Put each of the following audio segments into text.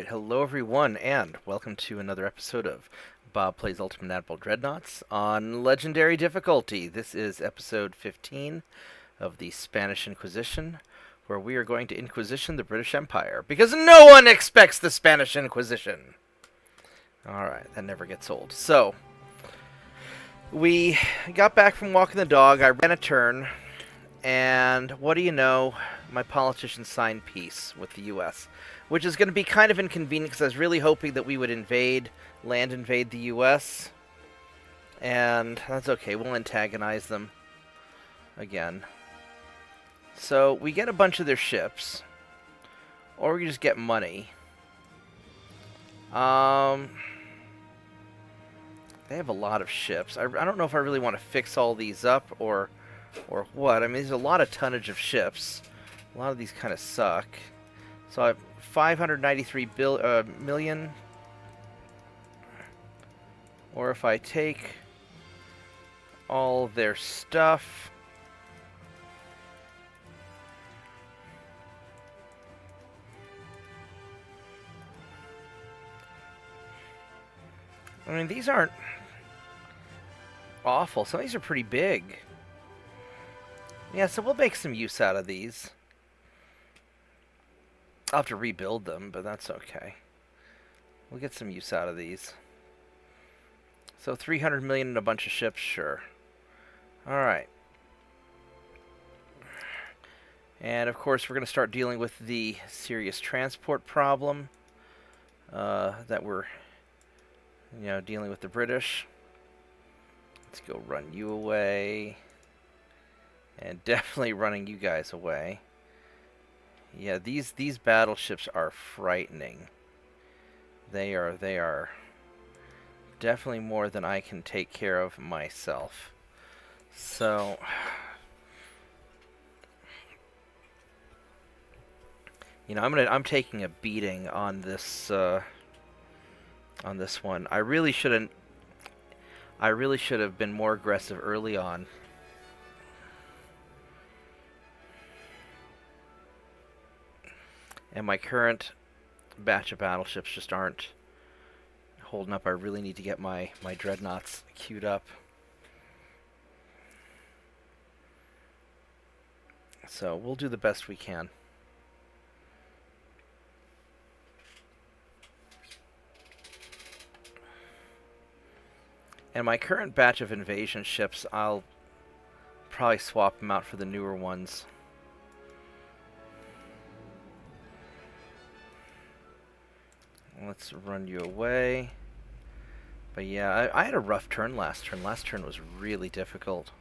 Alright, hello everyone, and welcome to another episode of Bob Plays Ultimate Admiral Dreadnoughts on Legendary Difficulty. This is episode 15 of the Spanish Inquisition, where we are going to Inquisition the British Empire, because no one expects the Spanish Inquisition! Alright, that never gets old. So, we got back from walking the dog, I ran a turn, and what do you know, my politicians signed peace with the US. Which is going to be kind of inconvenient because I was really hoping that we would land invade the US. And that's okay, we'll antagonize them again. So we get a bunch of their ships. Or we just get money. They have a lot of ships. I don't know if I really want to fix all these up or what. I mean, there's a lot of tonnage of ships. A lot of these kind of suck. So I have 593 million. Or if I take all their stuff, I mean, these aren't awful. Some of these are pretty big. Yeah, so we'll make some use out of these. I'll have to rebuild them, but that's okay. We'll get some use out of these. So 300 million and a bunch of ships, sure. Alright. And of course we're going to start dealing with the serious transport problem that we're dealing with the British. Let's go run you away. And definitely running you guys away. Yeah, these battleships are frightening. They are definitely more than I can take care of myself. So I'm taking a beating on this one. I really should have been more aggressive early on. And my current batch of battleships just aren't holding up. I really need to get my dreadnoughts queued up. So we'll do the best we can. And my current batch of invasion ships, I'll probably swap them out for the newer ones. Let's run you away. But yeah, I had a rough turn last turn. Last turn was really difficult.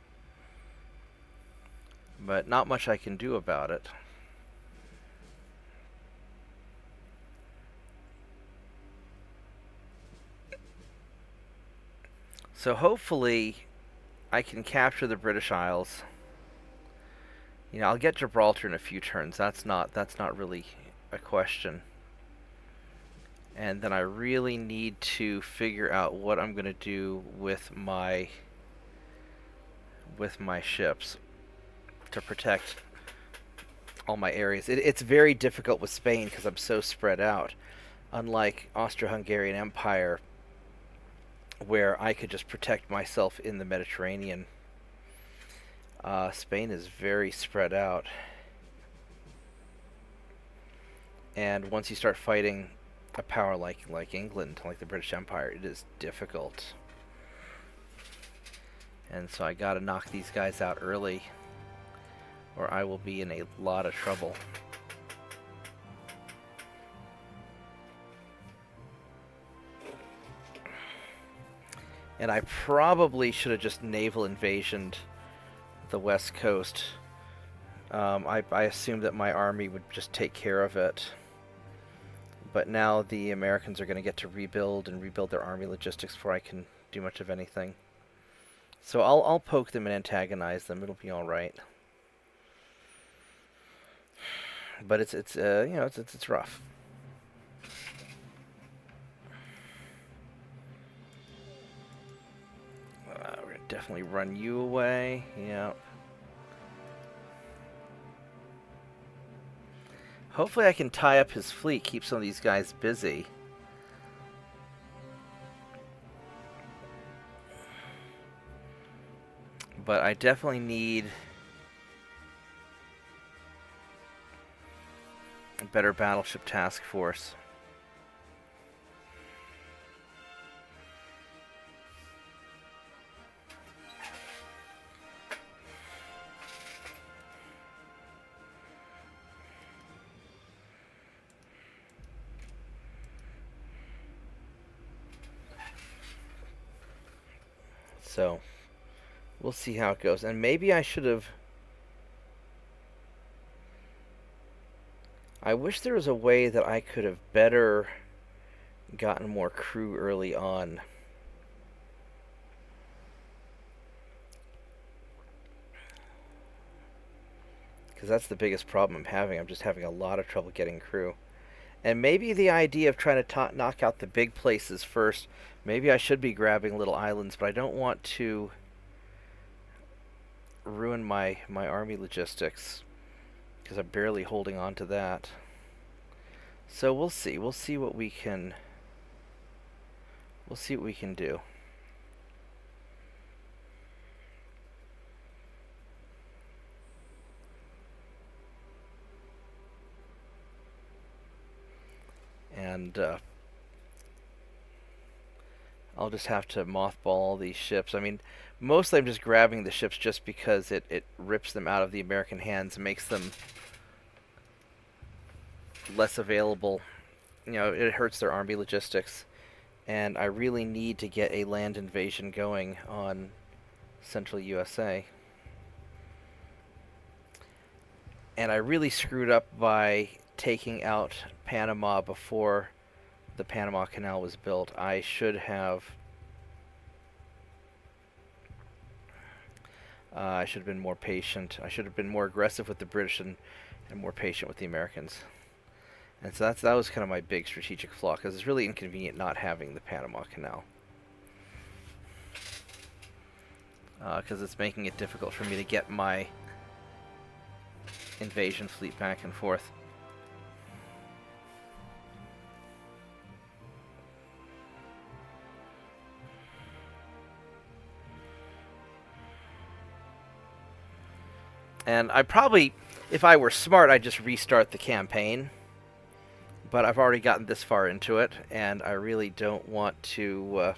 But not much I can do about it. So hopefully I can capture the British Isles. I'll get Gibraltar in a few turns. That's not really a question. And then I really need to figure out what I'm going to do with my ships to protect all my areas. It's very difficult with Spain because I'm so spread out. Unlike Austro-Hungarian Empire, where I could just protect myself in the Mediterranean. Spain is very spread out. And once you start fighting a power like England, like the British Empire, it is difficult. And so I gotta knock these guys out early, or I will be in a lot of trouble. And I probably should have just naval invasioned the west coast. I assumed that my army would just take care of it. But now the Americans are going to get to rebuild their army logistics before I can do much of anything. So I'll poke them and antagonize them. It'll be all right. But it's rough. We're gonna definitely run you away. Yeah. Hopefully I can tie up his fleet, keep some of these guys busy. But I definitely need a better battleship task force. So, we'll see how it goes. And maybe I should have... I wish there was a way that I could have better gotten more crew early on. Because that's the biggest problem I'm having. I'm just having a lot of trouble getting crew. And maybe the idea of trying to knock out the big places first, maybe I should be grabbing little islands, but I don't want to ruin my army logistics, because I'm barely holding on to that. So we'll see. We'll see what we can... We'll see what we can do. And I'll just have to mothball all these ships. I mean, mostly I'm just grabbing the ships just because it rips them out of the American hands and makes them less available. You know, it hurts their army logistics. And I really need to get a land invasion going on central USA. And I really screwed up by taking out Panama before the Panama Canal was built. I should have been more patient. I should have been more aggressive with the British and more patient with the Americans. And so that was kind of my big strategic flaw, because it's really inconvenient not having the Panama Canal. Because it's making it difficult for me to get my invasion fleet back and forth. And I probably, if I were smart, I'd just restart the campaign. But I've already gotten this far into it, and I really don't want to...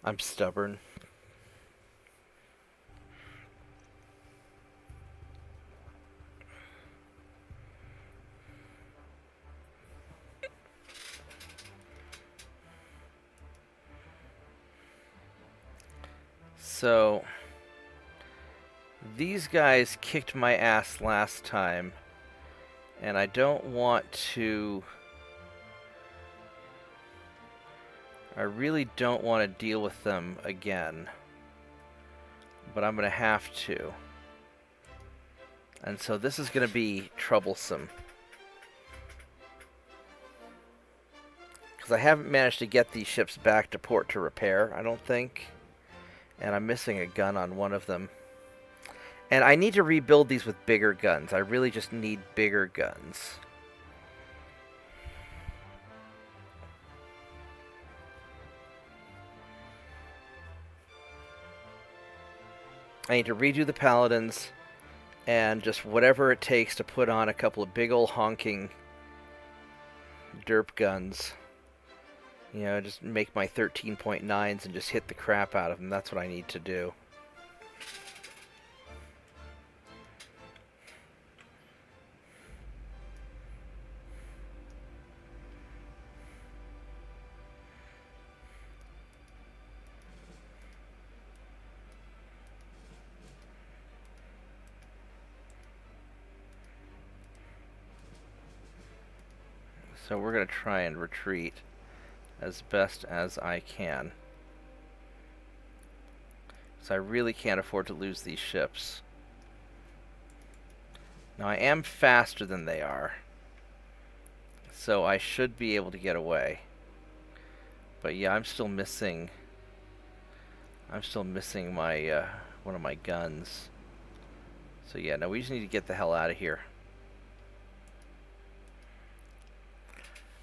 I'm stubborn. So... these guys kicked my ass last time, and I don't want to... I really don't want to deal with them again, but I'm going to have to. And so this is going to be troublesome, because I haven't managed to get these ships back to port to repair, I don't think, and I'm missing a gun on one of them. And I need to rebuild these with bigger guns. I really just need bigger guns. I need to redo the Paladins, and just whatever it takes to put on a couple of big old honking derp guns. You know, just make my 13.9s and just hit the crap out of them. That's what I need to do. So we're going to try and retreat as best as I can. So I really can't afford to lose these ships. Now I am faster than they are, so I should be able to get away. But yeah, I'm still missing my one of my guns. So yeah, no, we just need to get the hell out of here.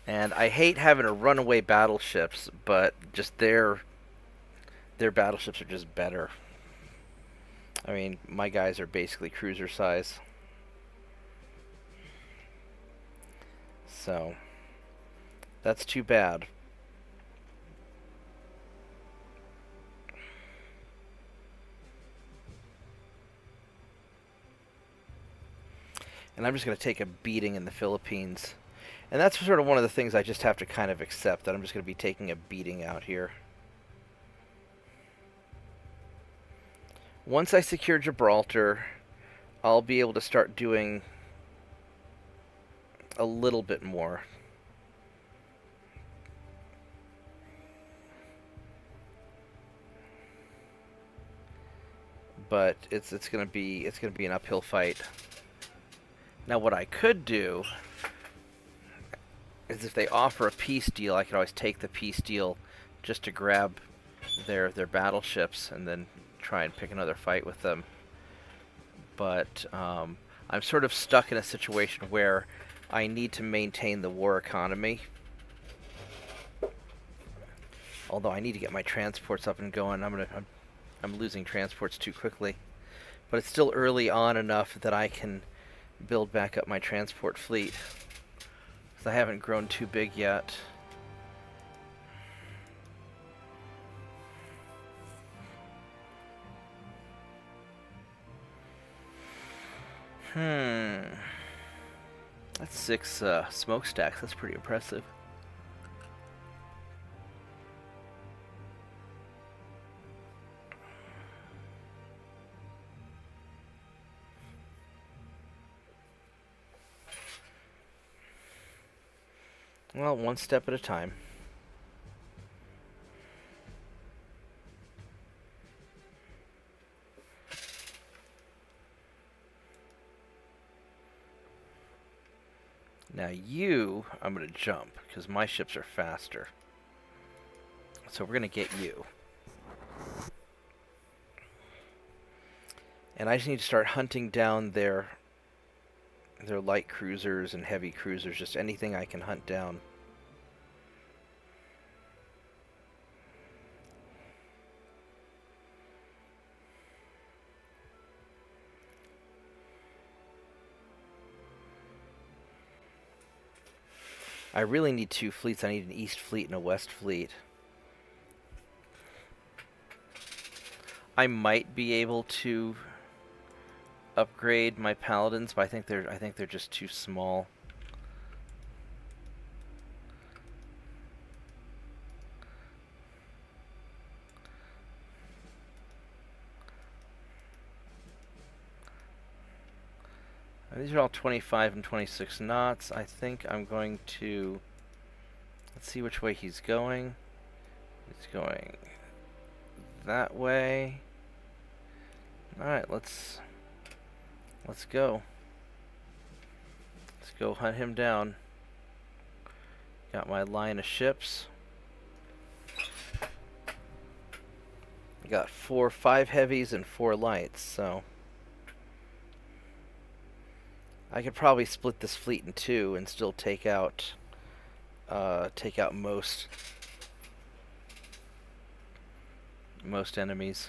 And I hate having to runaway battleships, but just their battleships are just better. I mean, my guys are basically cruiser size. So that's too bad. And I'm just going to take a beating in the Philippines. And that's sort of one of the things I just have to kind of accept, that I'm just going to be taking a beating out here. Once I secure Gibraltar, I'll be able to start doing a little bit more. But it's going to be an uphill fight. Now what I could do is, if they offer a peace deal, I could always take the peace deal just to grab their battleships and then try and pick another fight with them. But I'm sort of stuck in a situation where I need to maintain the war economy. Although I need to get my transports up and going. I'm losing transports too quickly. But it's still early on enough that I can build back up my transport fleet. Because I haven't grown too big yet. That's 6 smokestacks. That's pretty impressive. Well, one step at a time. Now I'm going to jump, because my ships are faster. So we're going to get you. And I just need to start hunting down their light cruisers and heavy cruisers, just anything I can hunt down. I really need 2 fleets. I need an east fleet and a west fleet. I might be able to upgrade my paladins, but I think they're just too small. These are all 25 and 26 knots. I think I'm going to... Let's see which way he's going. He's going that way. Alright, let's go. Let's go hunt him down. Got my line of ships. Got 5 heavies and 4 lights, so... I could probably split this fleet in 2 and still take out most enemies.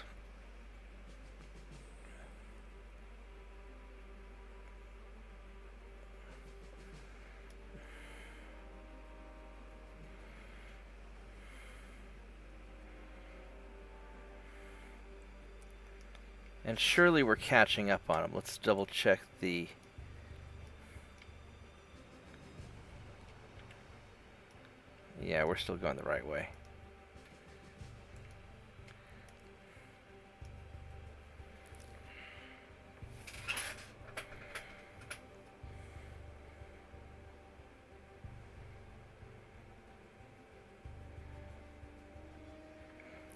And surely we're catching up on them. Let's double check the... Yeah, we're still going the right way.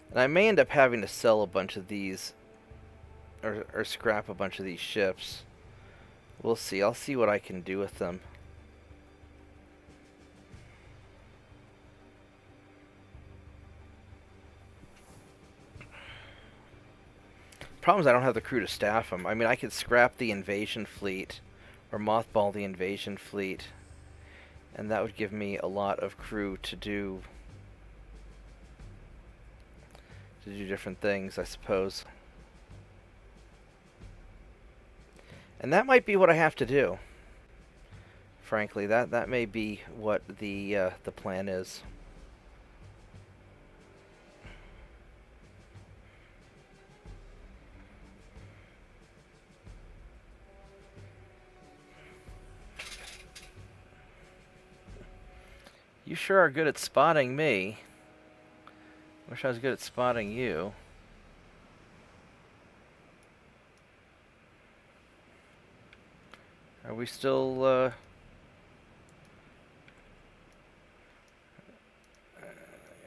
And I may end up having to sell a bunch of these, or scrap a bunch of these ships. We'll see. I'll see what I can do with them. problem is I don't have the crew to staff them. I mean, I could scrap the invasion fleet or mothball the invasion fleet, and that would give me a lot of crew to do different things, I suppose. And that might be what I have to do. Frankly, that may be what the plan is. You sure are good at spotting me. Wish I was good at spotting you. Are we still,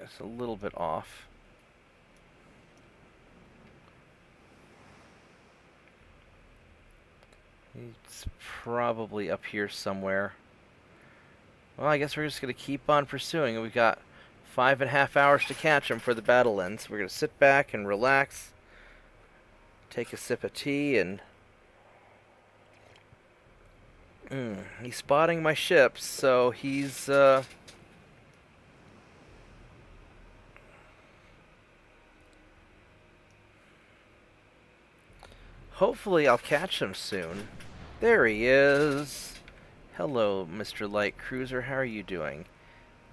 it's a little bit off. It's probably up here somewhere. Well, I guess we're just going to keep on pursuing. We've got 5.5 hours to catch him for the battle ends. We're going to sit back and relax, take a sip of tea, and he's spotting my ships, so he's hopefully I'll catch him soon. There he is. Hello, Mr. Light Cruiser. How are you doing?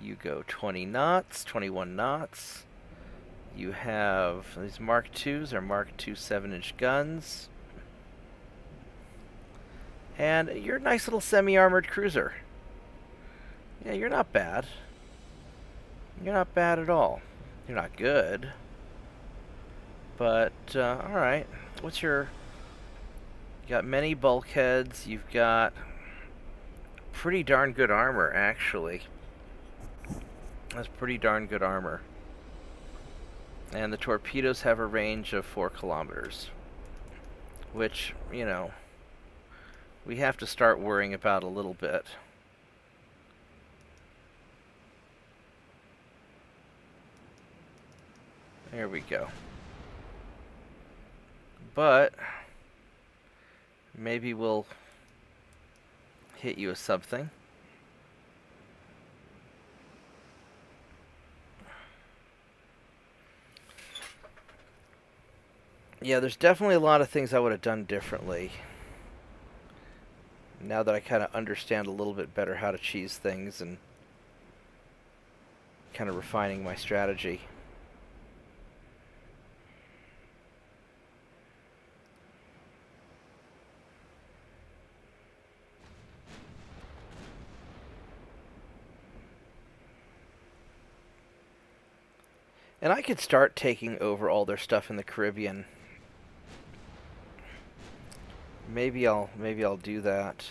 You go 20 knots, 21 knots. You have these Mark IIs or Mark II 7-inch guns. And you're a nice little semi-armored cruiser. Yeah, you're not bad. You're not bad at all. You're not good. But, alright. What's your... You got many bulkheads. You've got pretty darn good armor, actually. That's pretty darn good armor. And the torpedoes have a range of 4 kilometers. Which, you know, we have to start worrying about a little bit. There we go. But maybe we'll hit you with something. Yeah, there's definitely a lot of things I would have done differently. Now that I kind of understand a little bit better how to cheese things and kind of refining my strategy. And I could start taking over all their stuff in the Caribbean. Maybe I'll do that.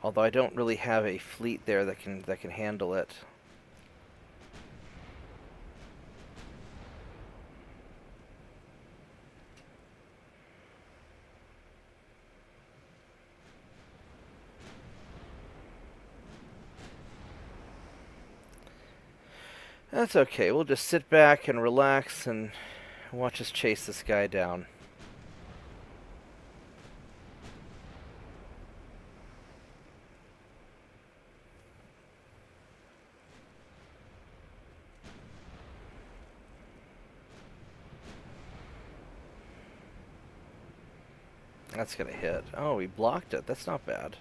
Although I don't really have a fleet there that can handle it. That's okay. We'll just sit back and relax and watch us chase this guy down. That's gonna hit. Oh, he blocked it. That's not bad.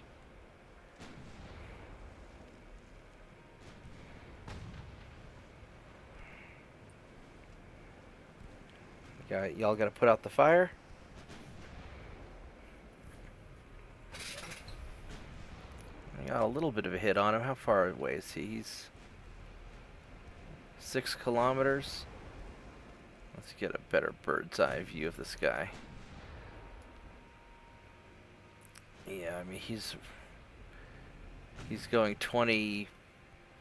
Y'all gotta put out the fire. I got a little bit of a hit on him. How far away is he? He's 6 kilometers. Let's get a better bird's eye view of this guy. Yeah, I mean he's going 20,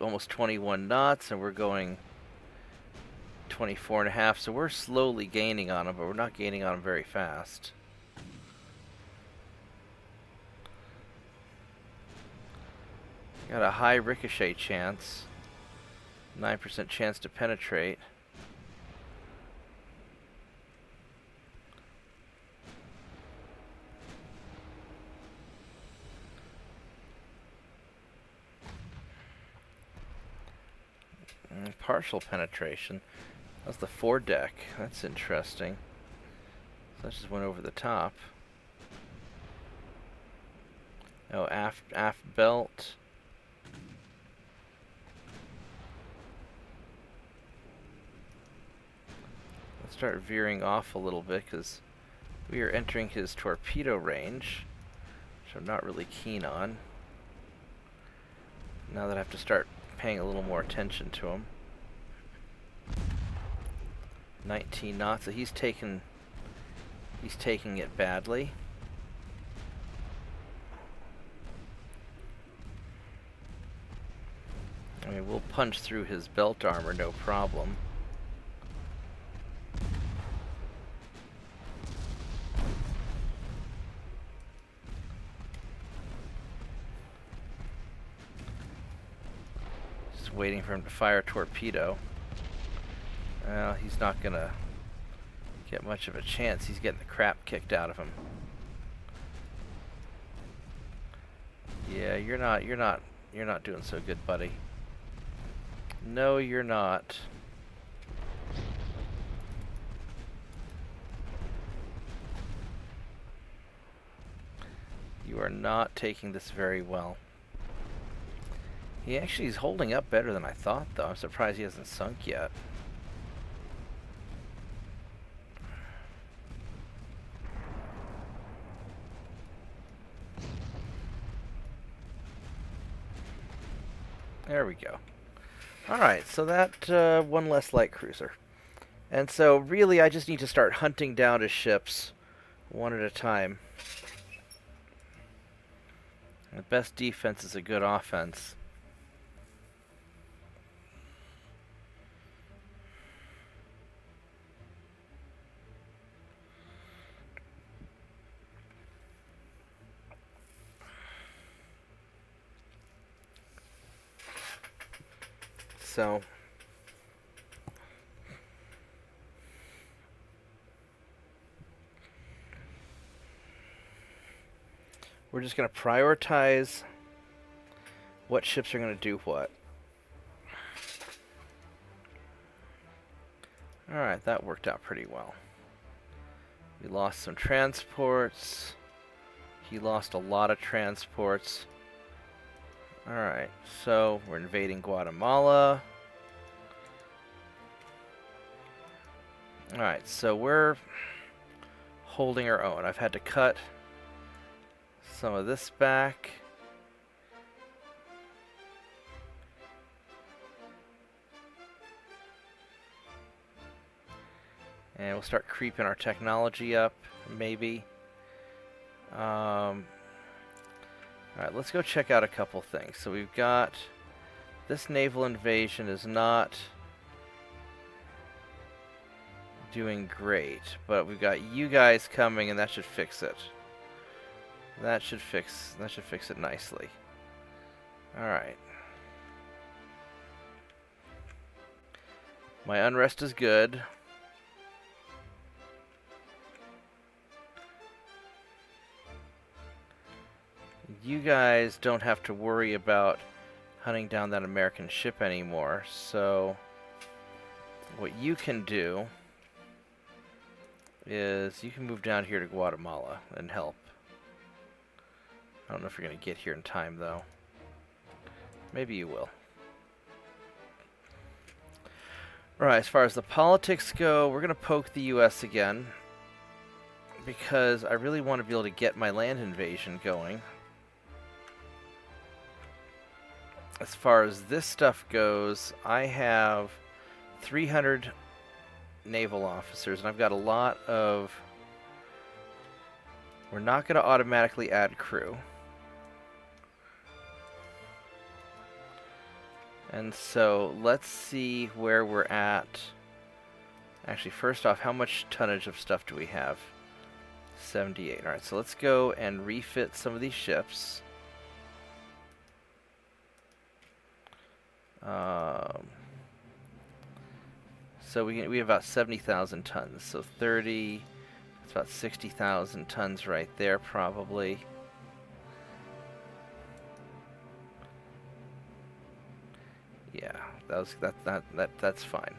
almost 21 knots, and we're going 24.5, so we're slowly gaining on him, but we're not gaining on him very fast. Got a high ricochet chance, 9% chance to penetrate. partial penetration. That's the foredeck. That's interesting. So that just went over the top. Oh, aft belt. Let's start veering off a little bit because we are entering his torpedo range, which I'm not really keen on. Now that I have to start paying a little more attention to him. 19 knots, so he's taking it badly. I mean, we'll punch through his belt armor, no problem. Just waiting for him to fire a torpedo. Well, he's not gonna get much of a chance. He's getting the crap kicked out of him. Yeah, you're not doing so good, buddy. No, you're not. You are not taking this very well. He actually is holding up better than I thought, though. I'm surprised he hasn't sunk yet. There we go. Alright, so that one less light cruiser. And so really I just need to start hunting down his ships one at a time. The best defense is a good offense. So we're just going to prioritize what ships are going to do what. Alright, that worked out pretty well. We lost some transports. He lost a lot of transports. Alright, so we're invading Guatemala. Alright, so we're holding our own. I've had to cut some of this back. And we'll start creeping our technology up, maybe. Alright, let's go check out a couple things. So we've got this naval invasion is not doing great, but we've got you guys coming and that should fix it. That should fix it nicely. Alright. My unrest is good. You guys don't have to worry about hunting down that American ship anymore, so what you can do is you can move down here to Guatemala and help. I don't know if you're going to get here in time, though. Maybe you will. Alright, as far as the politics go, we're going to poke the US again, because I really want to be able to get my land invasion going. As far as this stuff goes, I have 300 naval officers, and I've got a lot of... We're not going to automatically add crew. And so, let's see where we're at. Actually, first off, how much tonnage of stuff do we have? 78. Alright, so let's go and refit some of these ships. So we have about 70,000 tons. So 30, that's about 60,000 tons right there, probably. Yeah, That's fine.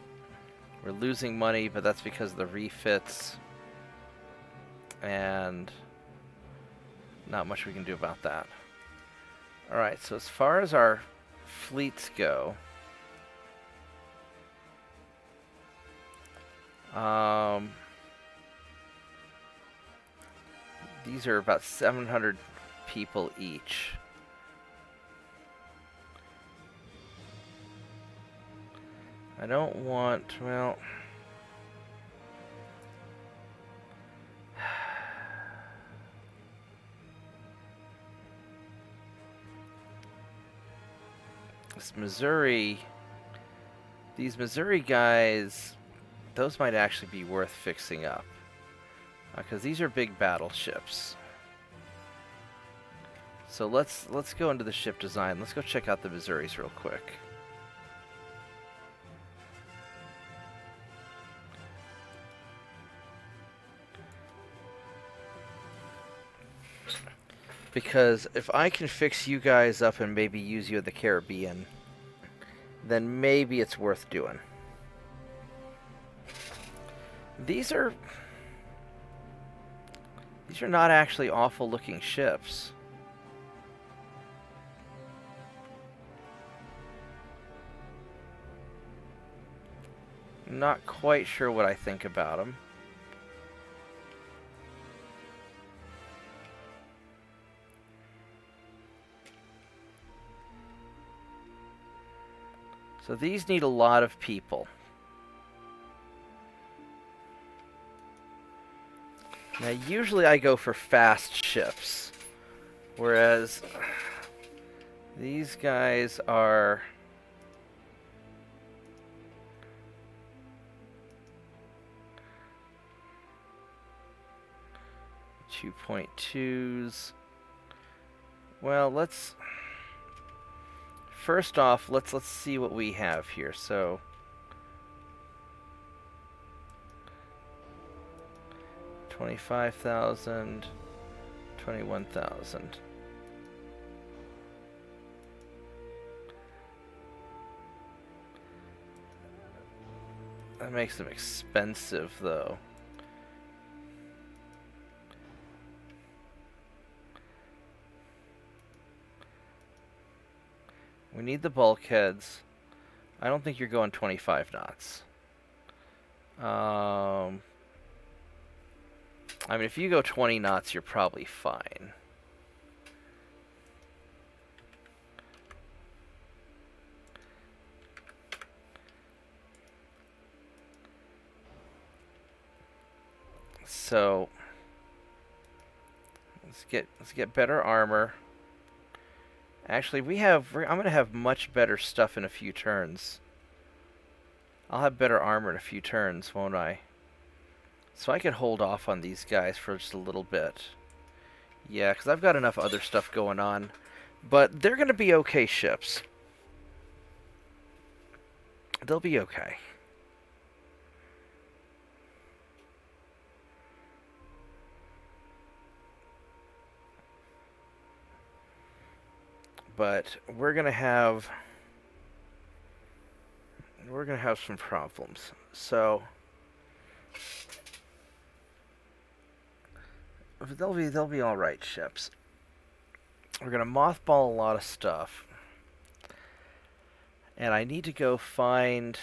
We're losing money, but that's because of the refits, and not much we can do about that. All right, so as far as our fleets go, these are about 700 people each. I don't want, well, this Missouri, these Missouri guys, those might actually be worth fixing up, because these are big battleships. So let's go into the ship design. Let's go check out the Missouris real quick. Because if I can fix you guys up and maybe use you in the Caribbean, then maybe it's worth doing. These are not actually awful looking ships. I'm not quite sure what I think about them. So these need a lot of people. Now usually I go for fast ships, whereas these guys are .2s. Well, first off, let's see what we have here. So 25,000, 21,000. That makes them expensive, though. We need the bulkheads. I don't think you're going 25 knots. I mean, if you go 20 knots, you're probably fine. So let's get better armor. Actually, I'm gonna have much better stuff in a few turns. I'll have better armor in a few turns, won't I? So I could hold off on these guys for just a little bit. Yeah, because I've got enough other stuff going on. But they're gonna be okay ships. They'll be okay. But we're gonna have some problems. So they'll be all right ships. We're gonna mothball a lot of stuff, and I need to go find.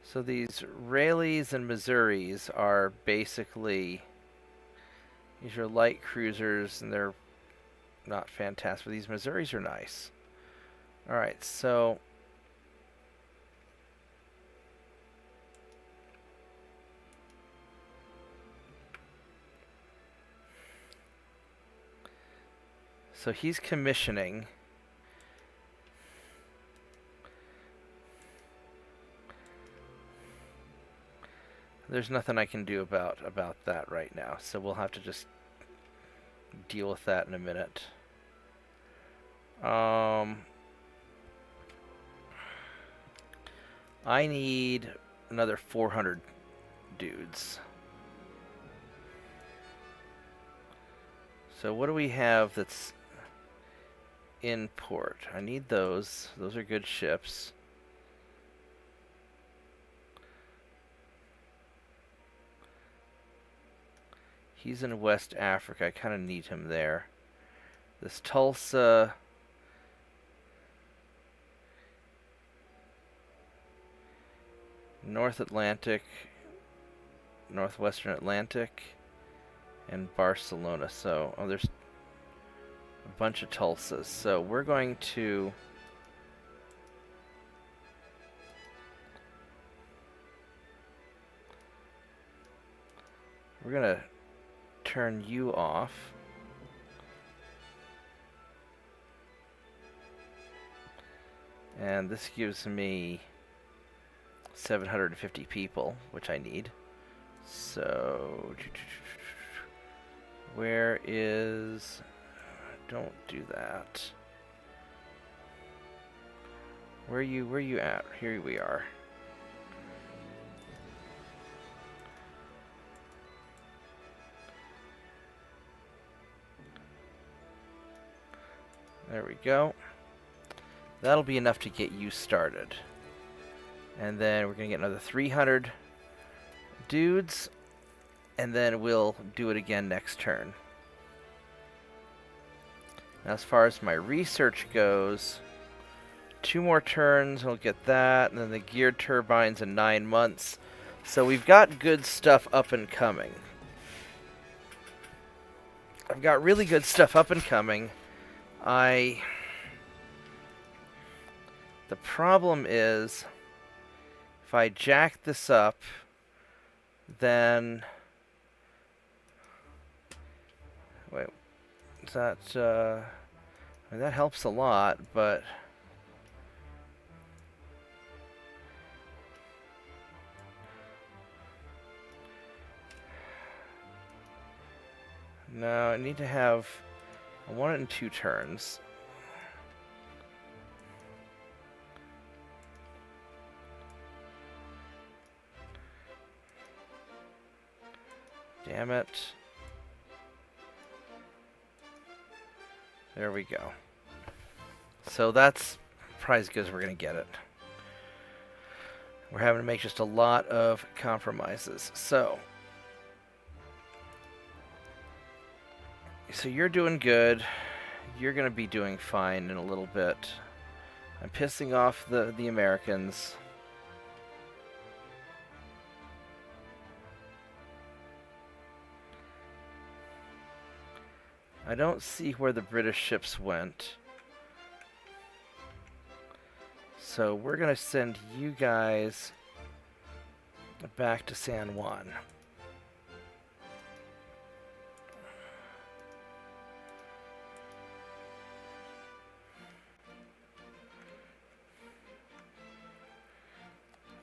So these Rayleighs and Missouris are basically. These are light cruisers, and they're not fantastic, but these Missouris are nice. Alright, so he's commissioning. There's nothing I can do about that right now, so we'll have to just deal with that in a minute. I need another 400 dudes. So what do we have that's in port. I need those. Those are good ships. He's in West Africa. I kind of need him there. This Tulsa... North Atlantic, Northwestern Atlantic, and Barcelona. So, oh, there's a bunch of Tulsas. So we're going to... We're going to turn you off. And this gives me 750 people, which I need. So, where is... Don't do that. Where are you at? Here we are. There we go. That'll be enough to get you started. And then we're going to get another 300 dudes. And then we'll do it again next turn. Now, as far as my research goes, 2 more turns, and we'll get that. And then the geared turbines in 9 months. So we've got good stuff up and coming. I've got really good stuff up and coming. The problem is, if I jack this up, then... Wait, is that... I mean, that helps a lot, but... No, I need to have... I want it in 2 turns. Damn it. There we go. So that's probably as good as we're going to get it. We're having to make just a lot of compromises. So you're doing good. You're going to be doing fine in a little bit. I'm pissing off the Americans. I don't see where the British ships went. So we're going to send you guys back to San Juan.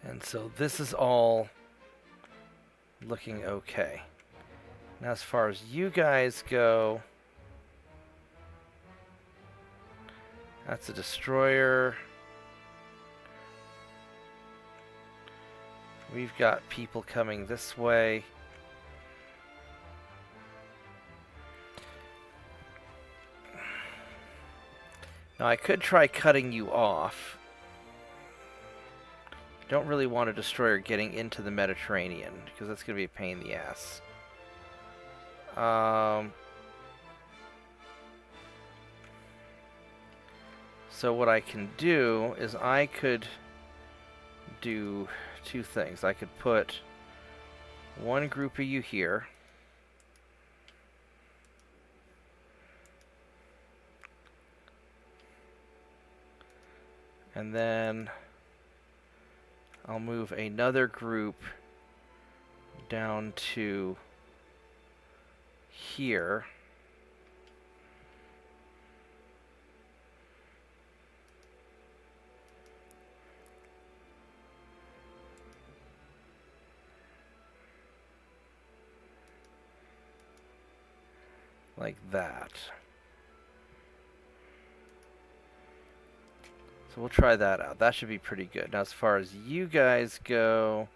And so this is all looking okay. Now, as far as you guys go, that's a destroyer. We've got people coming this way. Now, I could try cutting you off. Don't really want a destroyer getting into the Mediterranean, because that's going to be a pain in the ass. So what I can do is I could do 2 things. I could put 1 group of you here. And then I'll move another group down to here. Like that. So we'll try that out. That should be pretty good. Now, as far as you guys go,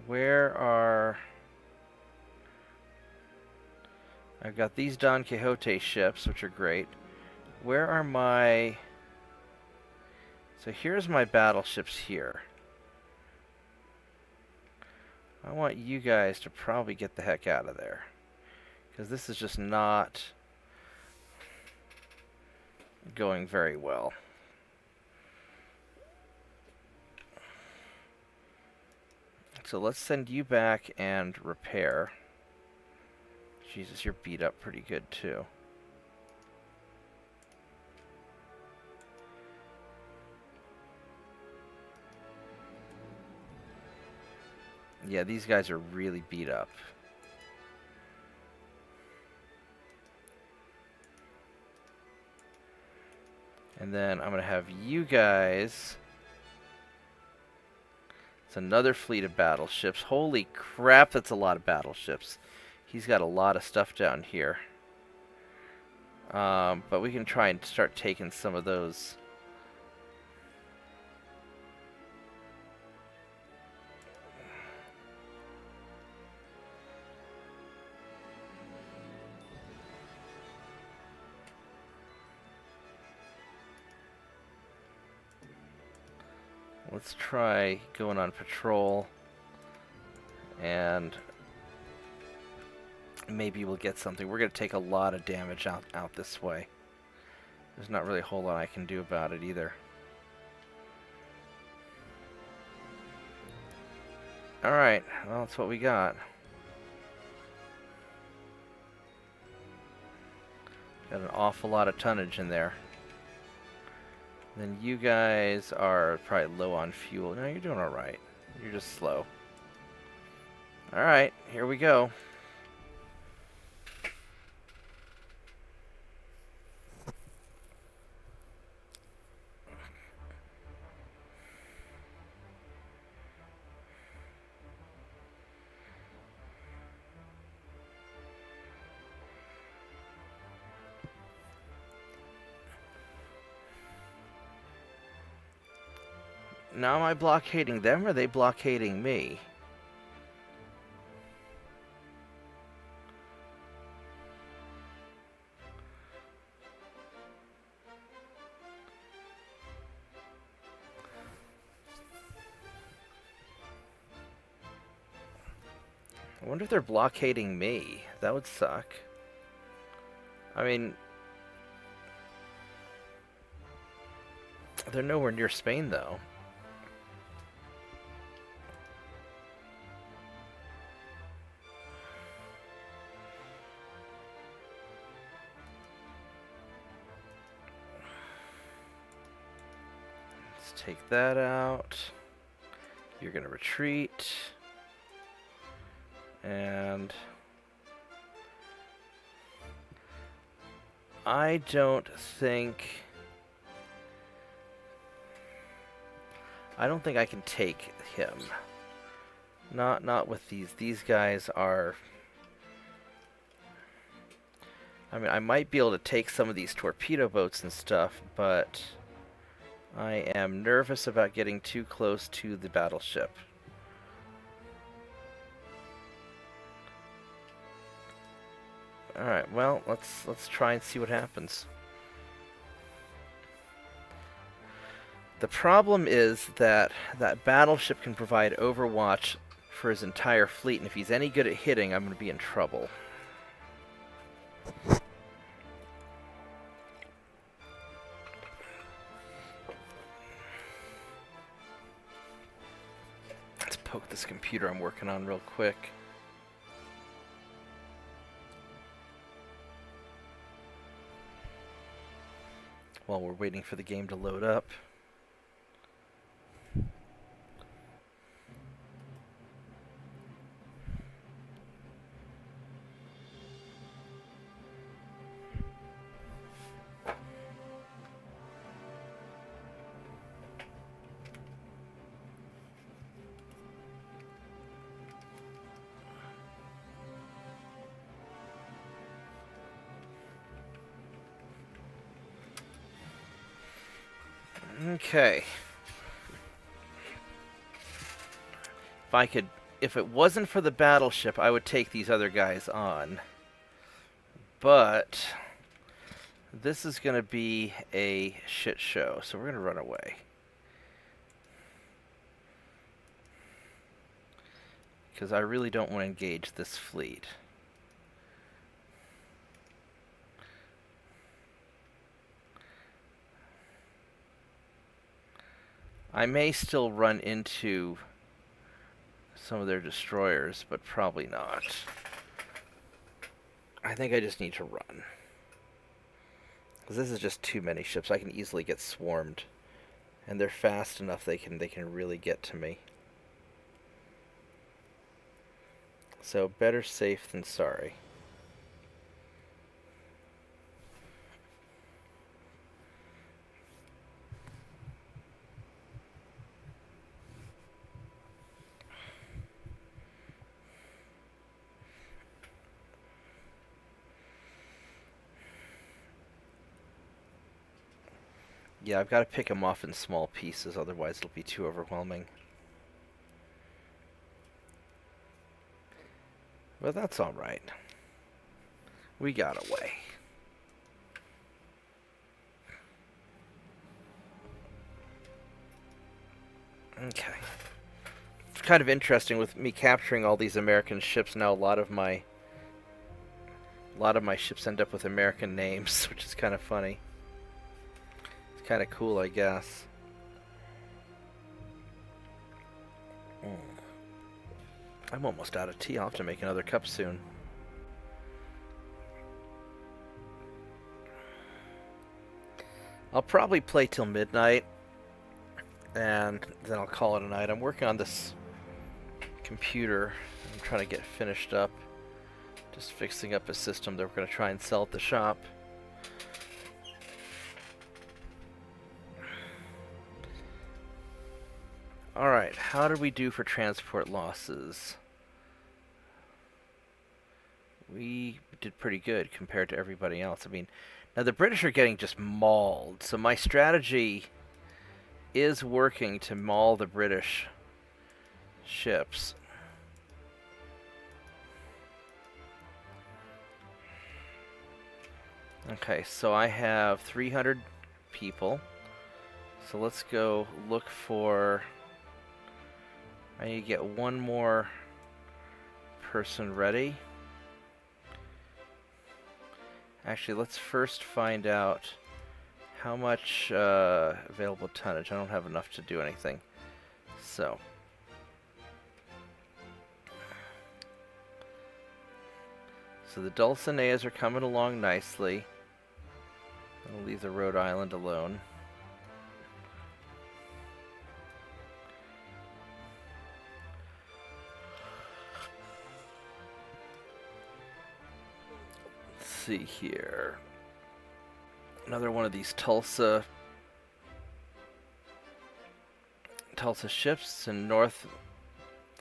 where are... I've got these Don Quixote ships, which are great. Where are my... So here's my battleships here. I want you guys to probably get the heck out of there, because this is just not going very well. So let's send you back and repair. Jesus, you're beat up pretty good too. Yeah, these guys are really beat up. And then I'm going to have you guys... It's another fleet of battleships. Holy crap, that's a lot of battleships. He's got a lot of stuff down here. But we can try and start taking some of those. Let's try going on patrol, and maybe we'll get something. We're going to take a lot of damage out this way. There's not really a whole lot I can do about it either. Alright, well, that's what we got. Got an awful lot of tonnage in there. Then you guys are probably low on fuel. No, you're doing alright. You're just slow. Alright, here we go. Now am I blockading them, or are they blockading me? I wonder if they're blockading me. That would suck. I mean, they're nowhere near Spain, though. Take that out. You're gonna retreat. And I don't think I can take him. Not with these. These guys are... I mean, I might be able to take some of these torpedo boats and stuff, but I am nervous about getting too close to the battleship. Alright, well, let's try and see what happens. The problem is that that battleship can provide overwatch for his entire fleet, and if he's any good at hitting, I'm going to be in trouble. Poke this computer I'm working on real quick. While we're waiting for the game to load up. Okay. If it wasn't for the battleship, I would take these other guys on. But this is going to be a shit show, so we're going to run away. Because I really don't want to engage this fleet. I may still run into some of their destroyers, but probably not. I think I just need to run. Because this is just too many ships. I can easily get swarmed. And they're fast enough they can really get to me. So better safe than sorry. Yeah, I've got to pick them off in small pieces, otherwise it'll be too overwhelming. But that's alright. We got away. Okay. It's kind of interesting with me capturing all these American ships now. A lot of my ships end up with American names, which is kind of funny. It's kind of cool, I guess. I'm almost out of tea. I'll have to make another cup soon. I'll probably play till midnight, and then I'll call it a night. I'm working on this computer. I'm trying to get finished up. Just fixing up a system that we're going to try and sell at the shop. Alright, how did we do for transport losses? We did pretty good compared to everybody else. I mean, now the British are getting just mauled, so my strategy is working to maul the British ships. Okay, so I have 300 people. So let's go look for... I need to get one more person ready. Actually, let's first find out how much available tonnage. I don't have enough to do anything. So the Dulcineas are coming along nicely. I'll leave the Rhode Island alone. Let's see here. Another one of these Tulsa ships in North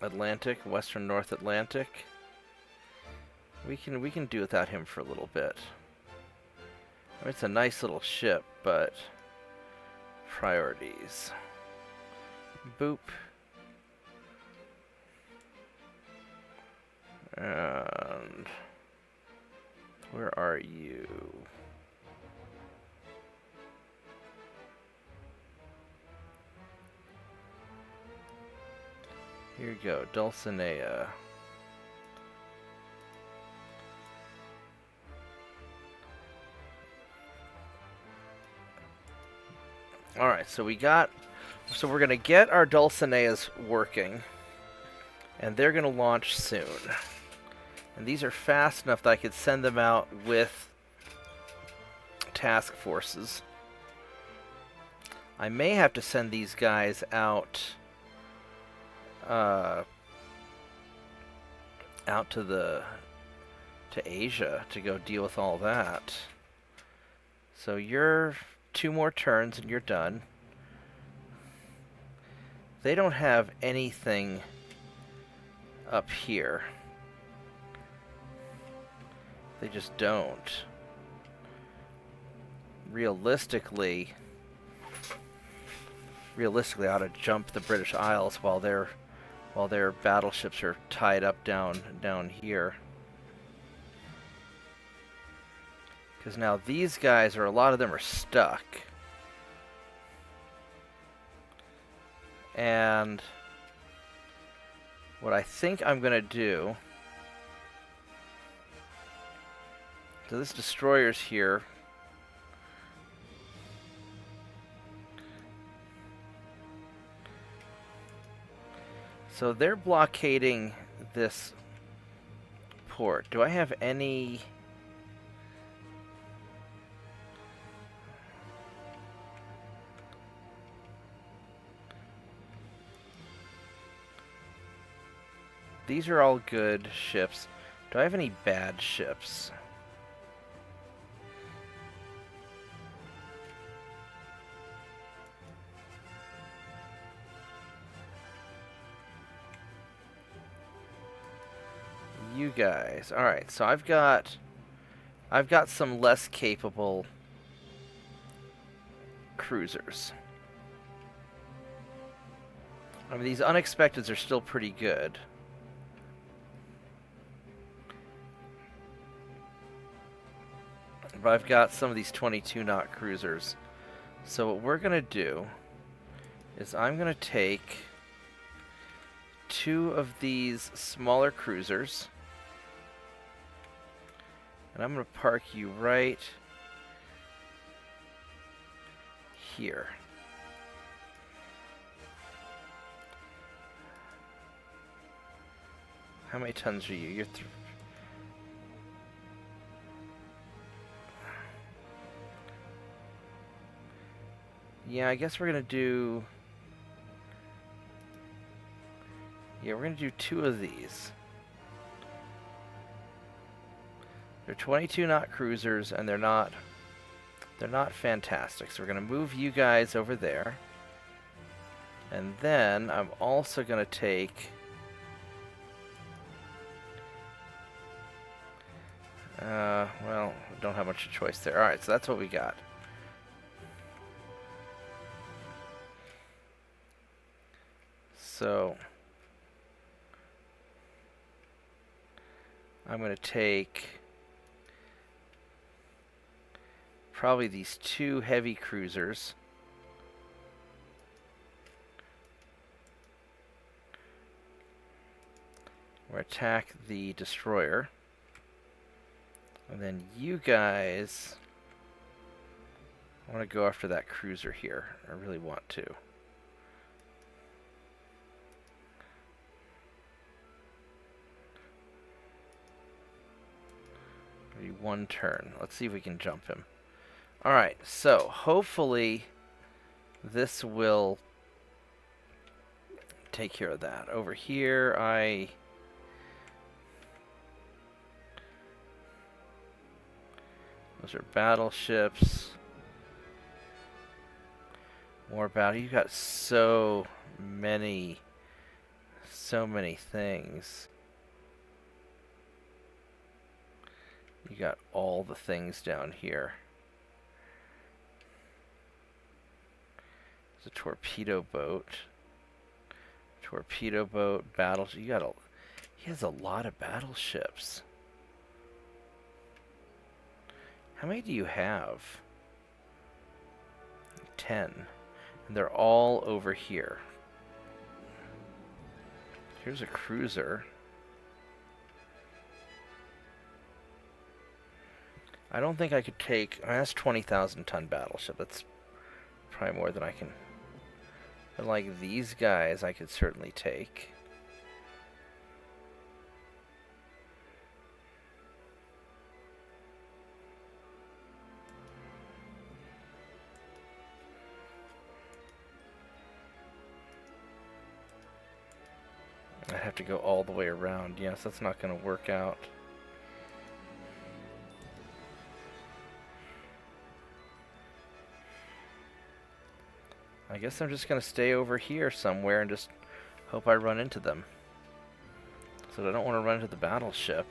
Atlantic, Western North Atlantic. We can do without him for a little bit. I mean, it's a nice little ship, but priorities. Boop. And where are you? Here you go, Dulcinea. Alright, so we're gonna get our Dulcineas working, and they're gonna launch soon. And these are fast enough that I could send them out with task forces. I may have to send these guys out to Asia to go deal with all that. So you're 2 more turns and you're done. They don't have anything up here. They just don't. Realistically, I ought to jump the British Isles while their battleships are tied up down here. Because now these guys, or a lot of them, are stuck. And what I think I'm going to do... So this destroyer's here. So they're blockading this port. Do I have any... These are all good ships. Do I have any bad ships? You guys. Alright, so I've got some less capable cruisers. I mean, these unexpecteds are still pretty good. But I've got some of these 22-knot cruisers. So what we're going to do is I'm going to take 2 of these smaller cruisers, and I'm going to park you right here. How many tons are you? You're yeah, I guess we're gonna do... Yeah, we're gonna do 2 of these. They're 22-knot cruisers, and they're not fantastic. So we're gonna move you guys over there, and then I'm also gonna take... well, we don't have much choice there. All right, so that's what we got. So I'm going to take probably these 2 heavy cruisers. We'll attack the destroyer. And then you guys... I want to go after that cruiser here. I really want to. Maybe 1 turn. Let's see if we can jump him. Alright, so hopefully this will take care of that. Over here, those are battleships. More battle. You got so many things. You got all the things down here. There's a torpedo boat. Torpedo boat, battleship. He has a lot of battleships. How many do you have? 10. And they're all over here. Here's a cruiser. I don't think I could take... that's 20,000 ton battleship. That's probably more than I can... But like these guys I could certainly take. I have to go all the way around. Yes, that's not going to work out. I guess I'm just going to stay over here somewhere and just hope I run into them. So I don't want to run into the battleship.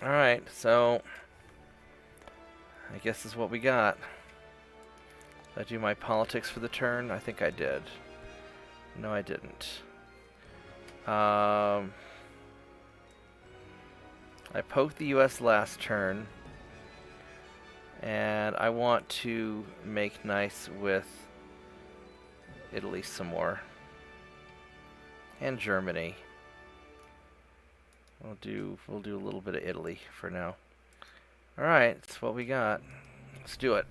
Alright, so I guess this is what we got. Did I do my politics for the turn? I think I did. No, I didn't. I poked the US last turn. And I want to make nice with Italy some more. And Germany. We'll do a little bit of Italy for now. Alright, that's what we got. Let's do it.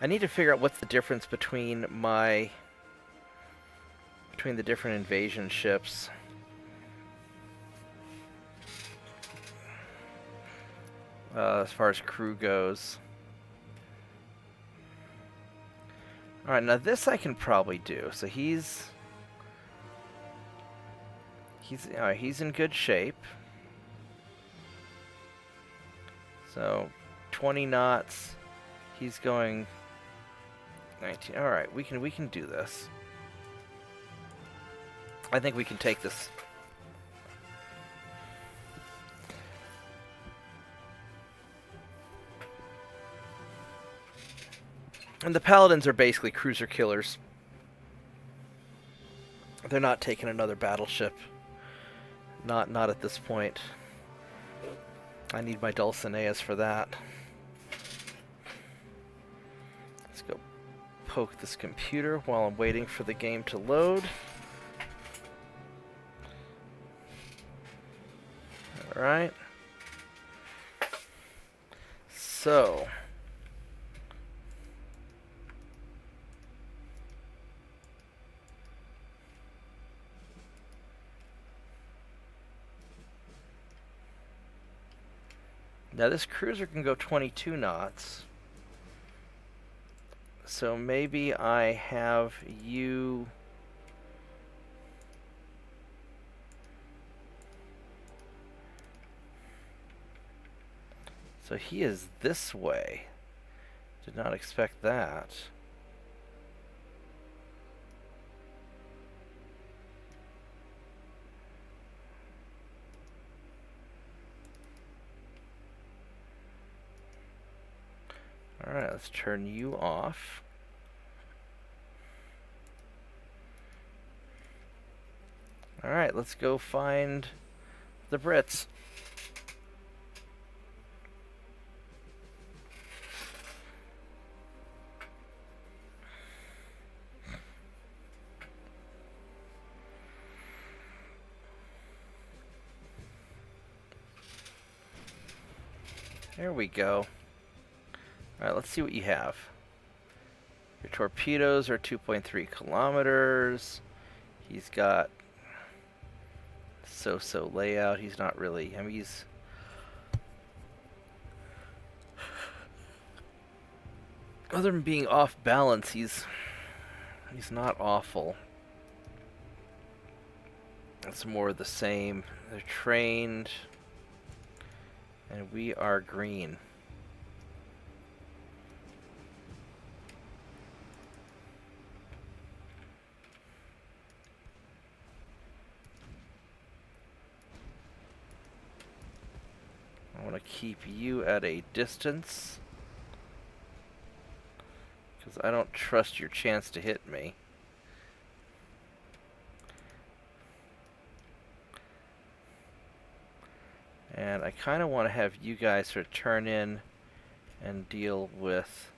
I need to figure out what's the difference between the different invasion ships. As far as crew goes. Alright, now this I can probably do. So he's in good shape. So 20 knots. He's going 19. All right, we can do this. I think we can take this. And the Paladins are basically cruiser killers. They're not taking another battleship. Not at this point. I need my Dulcineas for that. Let's go poke this computer while I'm waiting for the game to load. Alright. So. Now this cruiser can go 22 knots. So maybe I have you... So he is this way. Did not expect that. Alright, let's turn you off. Alright, let's go find the Brits. There we go. Alright, let's see what you have. Your torpedoes are 2.3 kilometers. He's got so-so layout. He's not really... I mean, he's... Other than being off balance, he's not awful. It's more of the same. They're trained. And we are green. I want to keep you at a distance, because I don't trust your chance to hit me. And I kind of want to have you guys sort of turn in and deal with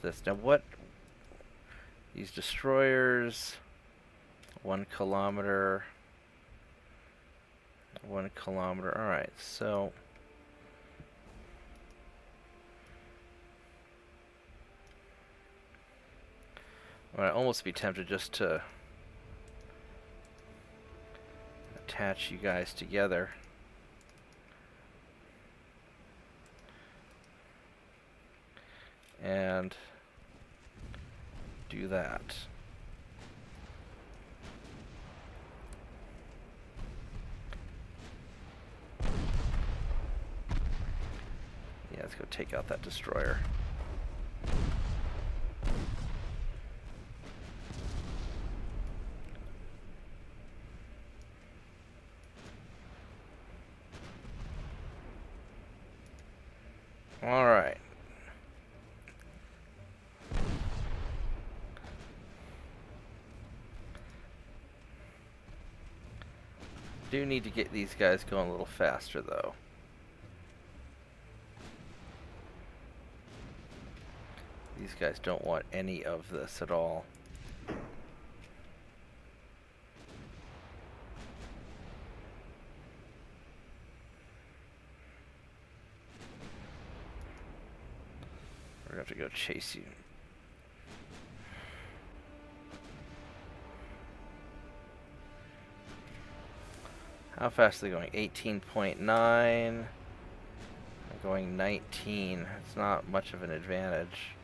this. Now what, these destroyers, 1 kilometer, 1 kilometer. Alright, so I'd almost be tempted just to attach you guys together. And do that. Yeah, let's go take out that destroyer. All right. Do need to get these guys going a little faster, though. These guys don't want any of this at all. We're going to have to go chase you. How fast are they going? 18.9. They're going 19. It's not much of an advantage.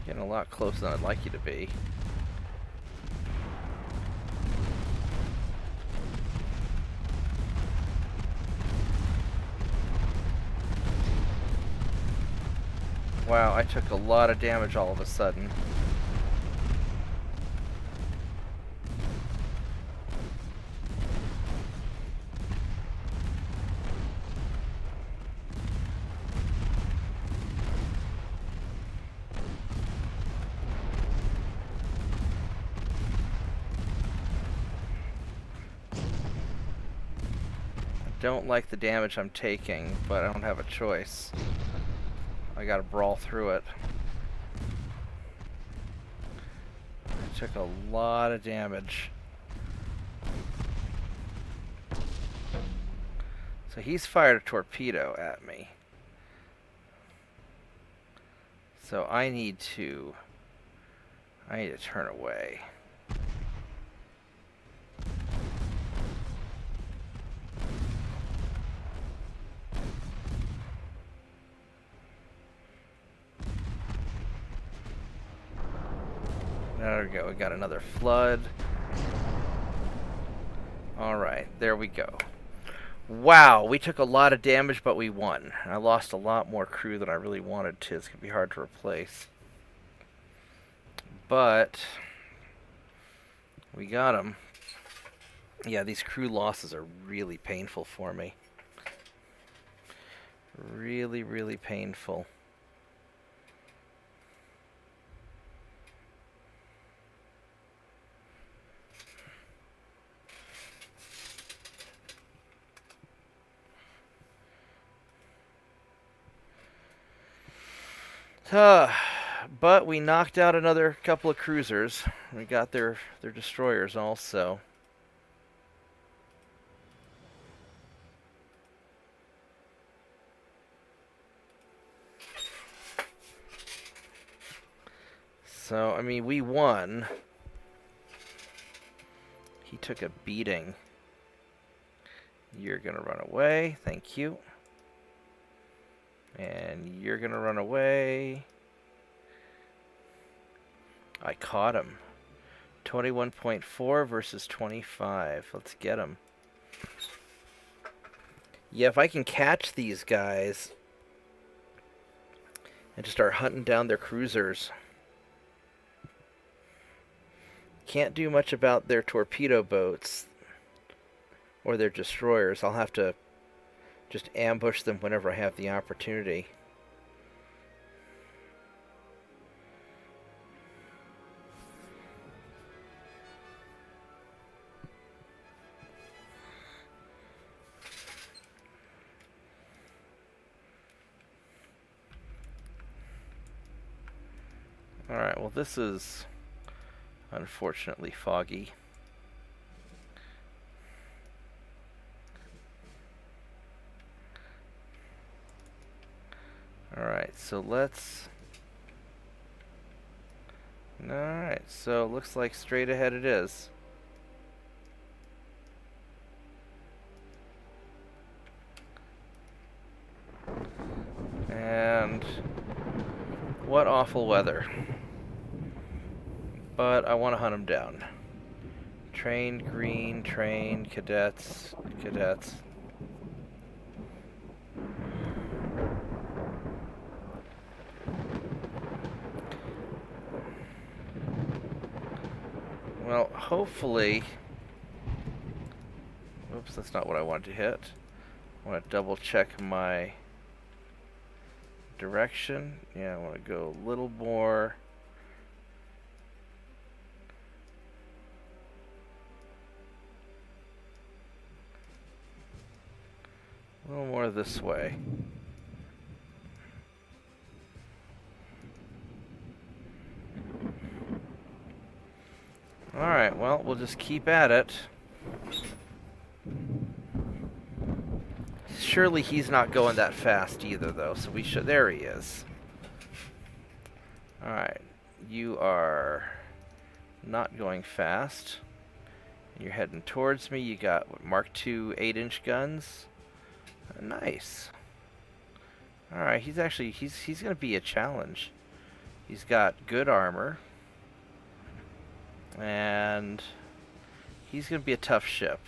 Getting a lot closer than I'd like you to be. Wow, I took a lot of damage all of a sudden. Don't like the damage I'm taking, but I don't have a choice. I gotta brawl through it. I took a lot of damage. So he's fired a torpedo at me. So I need to turn away. There we go, we got another flood. Alright, there we go. Wow, we took a lot of damage, but we won. I lost a lot more crew than I really wanted to. It's going to be hard to replace. But we got them. Yeah, these crew losses are really painful for me. Really, really painful. But we knocked out another couple of cruisers. We got their destroyers also. So, I mean, we won. He took a beating. You're gonna run away. Thank you. And you're gonna run away. I caught him. 21.4 versus 25. Let's get him. Yeah, if I can catch these guys and just start hunting down their cruisers. Can't do much about their torpedo boats or their destroyers. I'll have to just ambush them whenever I have the opportunity. Alright, well this is unfortunately foggy. Alright, so let's... Alright, so it looks like straight ahead it is. And what awful weather. But I want to hunt him down. Train, green, train, cadets, cadets. Well, hopefully... Oops, that's not what I wanted to hit. I want to double check my direction. Yeah, I want to go a little more... A little more this way. Alright, well, we'll just keep at it. Surely he's not going that fast either, though, so we should... There he is. Alright, you are not going fast. You're heading towards me. You got, what, Mark II 8-inch guns? Nice. Alright, he's actually... He's going to be a challenge. He's got good armor. And he's going to be a tough ship.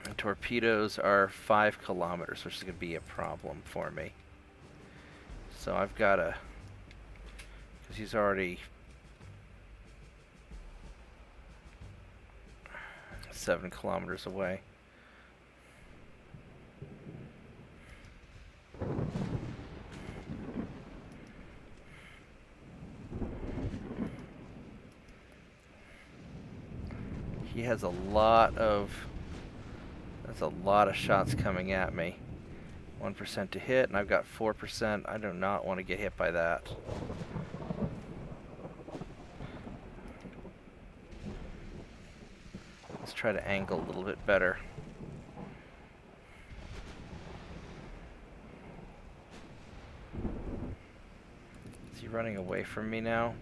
And torpedoes are 5 kilometers, which is going to be a problem for me. So I've got to... Because he's already 7 kilometers away. He has a lot of... That's a lot of shots coming at me. 1% to hit, and I've got 4%. I do not want to get hit by that. Let's try to angle a little bit better. Is he running away from me now?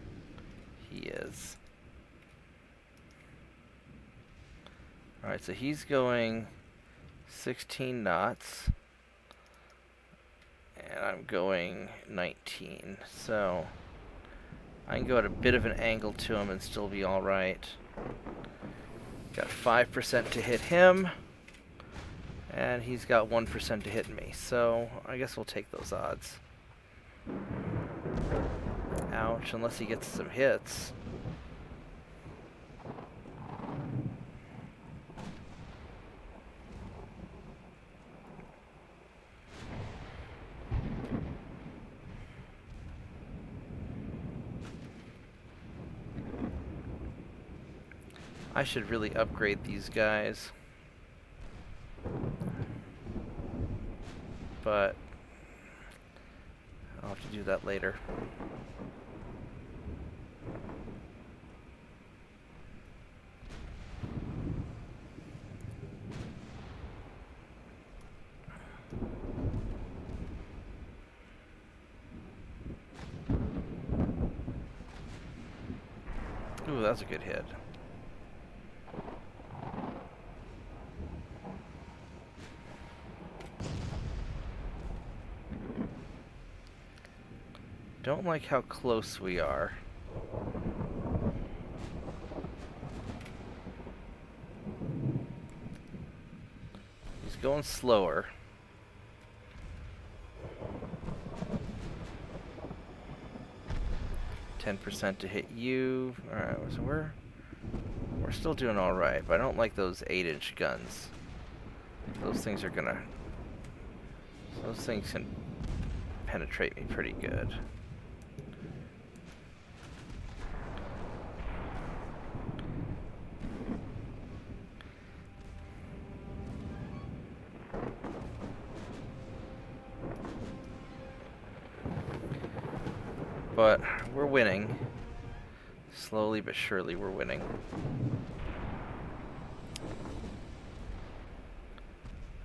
He is. Alright, so he's going 16 knots. And I'm going 19. So I can go at a bit of an angle to him and still be alright. Got 5% to hit him. And he's got 1% to hit me. So I guess we'll take those odds. Ouch, unless he gets some hits. I should really upgrade these guys. But I'll have to do that later. Ooh, that's a good hit. Don't like how close we are. He's going slower. %10 to hit you. Alright, so we're still doing alright, but I don't like those 8-inch guns. Those things are gonna... Those things can penetrate me pretty good. But we're winning. Slowly but surely we're winning.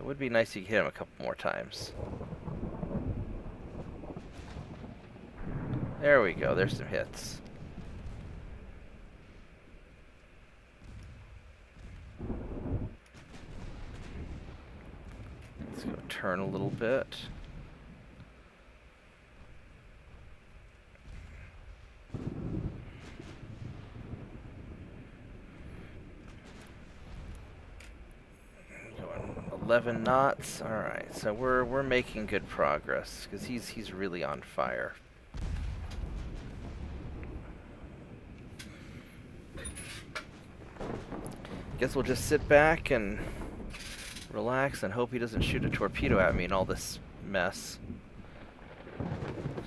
It would be nice if you could hit him a couple more times. There we go. There's some hits. Let's go turn a little bit. Going 11 knots. All right, so we're making good progress because he's really on fire. Guess we'll just sit back and relax and hope he doesn't shoot a torpedo at me in all this mess.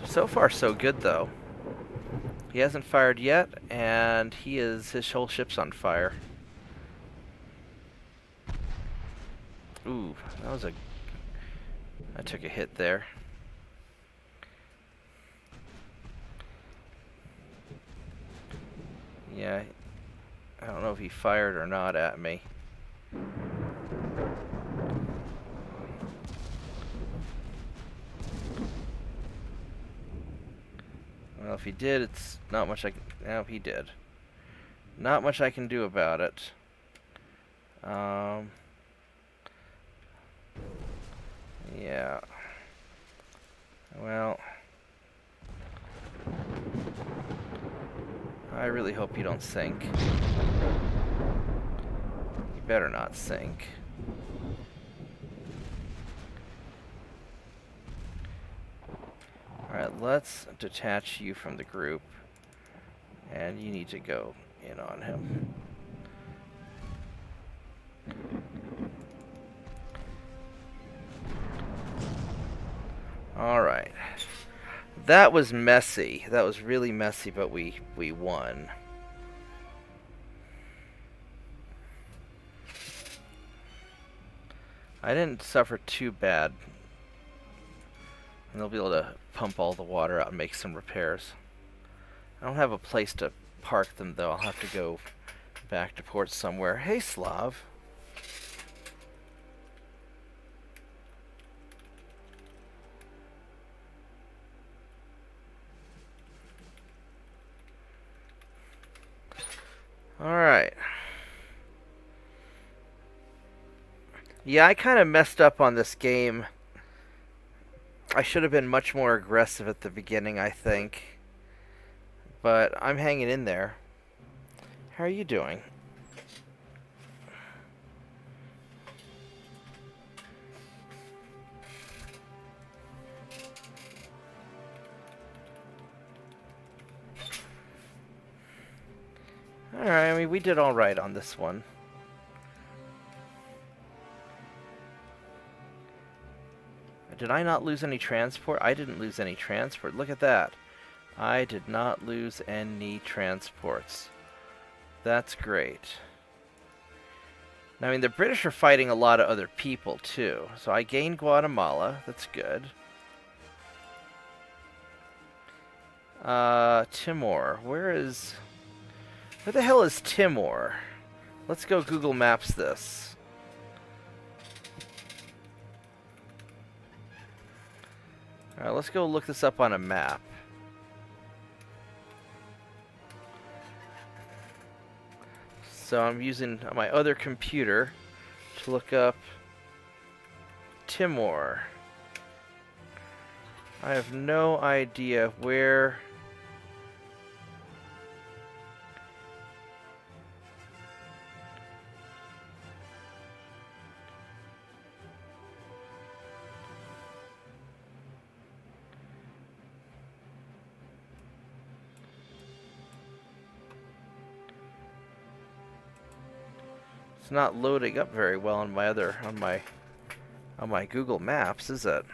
So far, so good, though. He hasn't fired yet, and his whole ship's on fire. Ooh, I took a hit there. Yeah, I don't know if he fired or not at me. Well, if he did, it's not much I can... No, he did. Not much I can do about it. Yeah. Well... I really hope you don't sink. You better not sink. Alright, let's detach you from the group. And you need to go in on him. Alright. That was messy. That was really messy, but we won. I didn't suffer too bad. And they'll be able to pump all the water out and make some repairs. I don't have a place to park them, though. I'll have to go back to port somewhere. Hey, Slav. Alright. Yeah, I kind of messed up on this game. I should have been much more aggressive at the beginning, I think. But I'm hanging in there. How are you doing? Alright, I mean, we did alright on this one. Did I not lose any transport? I didn't lose any transport. Look at that. I did not lose any transports. That's great. Now, I mean, the British are fighting a lot of other people, too. So I gained Guatemala. That's good. Timor. Where the hell is Timor? Let's go Google Maps this. Alright, let's go look this up on a map. So I'm using my other computer to look up Timor. I have no idea where... It's not loading up very well on my Google Maps, is it?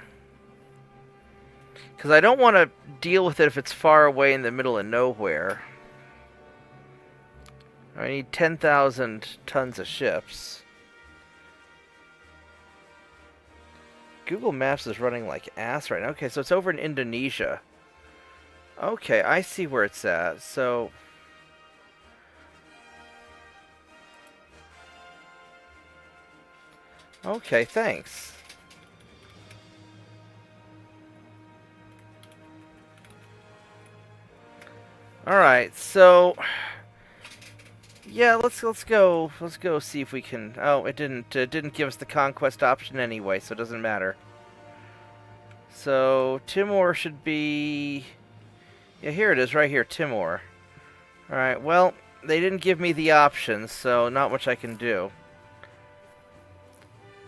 Because I don't want to deal with it if it's far away in the middle of nowhere. I need 10,000 tons of ships. Google Maps is running like ass right now. Okay, so it's over in Indonesia. Okay, I see where it's at. So... Okay, thanks. All right, so yeah, let's go see if we can. Oh, it didn't give us the conquest option anyway, so it doesn't matter. So Timor should be. Yeah, here it is, right here, Timor. All right, well, they didn't give me the options, so not much I can do.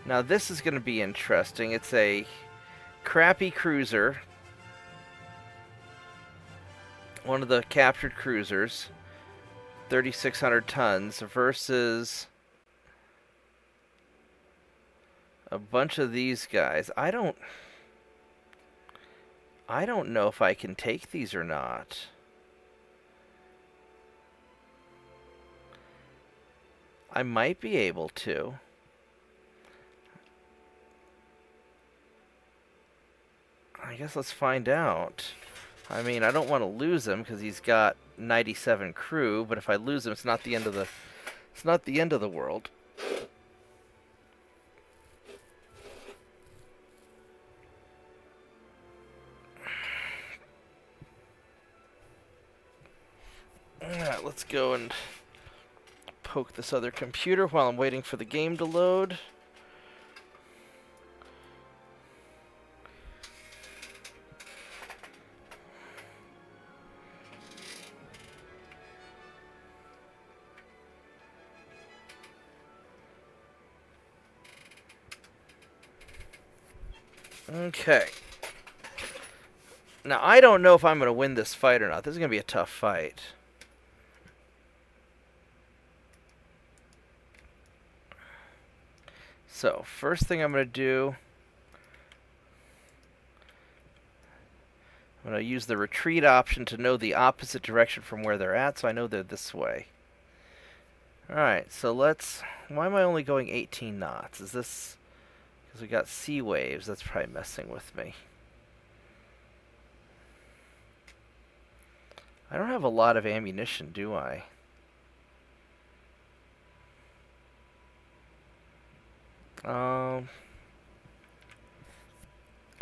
Now this is going to be interesting. It's a crappy cruiser, one of the captured cruisers, 3,600 tons versus a bunch of these guys. I don't know if I can take these or not. I might be able to. I guess let's find out. I mean, I don't want to lose him because he's got 97 crew, but if I lose him, it's not the end of the world. Alright, let's go and poke this other computer while I'm waiting for the game to load. Okay. Now, I don't know if I'm going to win this fight or not. This is going to be a tough fight. So, first thing I'm going to do, I'm going to use the retreat option to know the opposite direction from where they're at, so I know they're this way. Alright, so let's... Why am I only going 18 knots? Is this... Because we got sea waves, that's probably messing with me. I don't have a lot of ammunition, do I?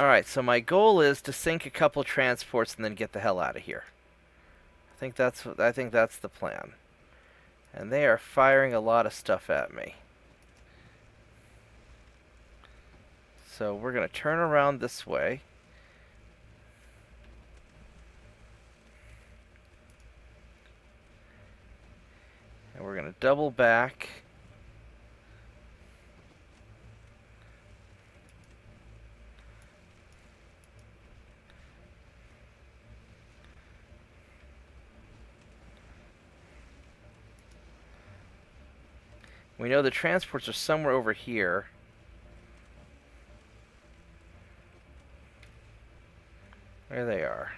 Alright, so my goal is to sink a couple transports and then get the hell out of here. I think that's the plan. And they are firing a lot of stuff at me. So we're going to turn around this way. And we're going to double back. We know the transports are somewhere over here. There they are.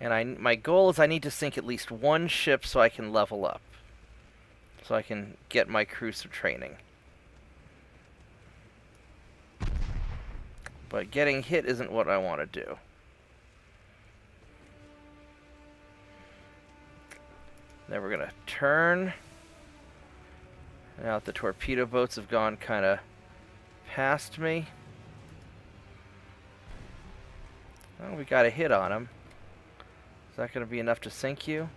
And my goal is I need to sink at least one ship so I can level up. So I can get my crew some training. But getting hit isn't what I want to do. Then we're going to turn. Now that the torpedo boats have gone kind of past me. Well, we got a hit on him. Is that going to be enough to sink you?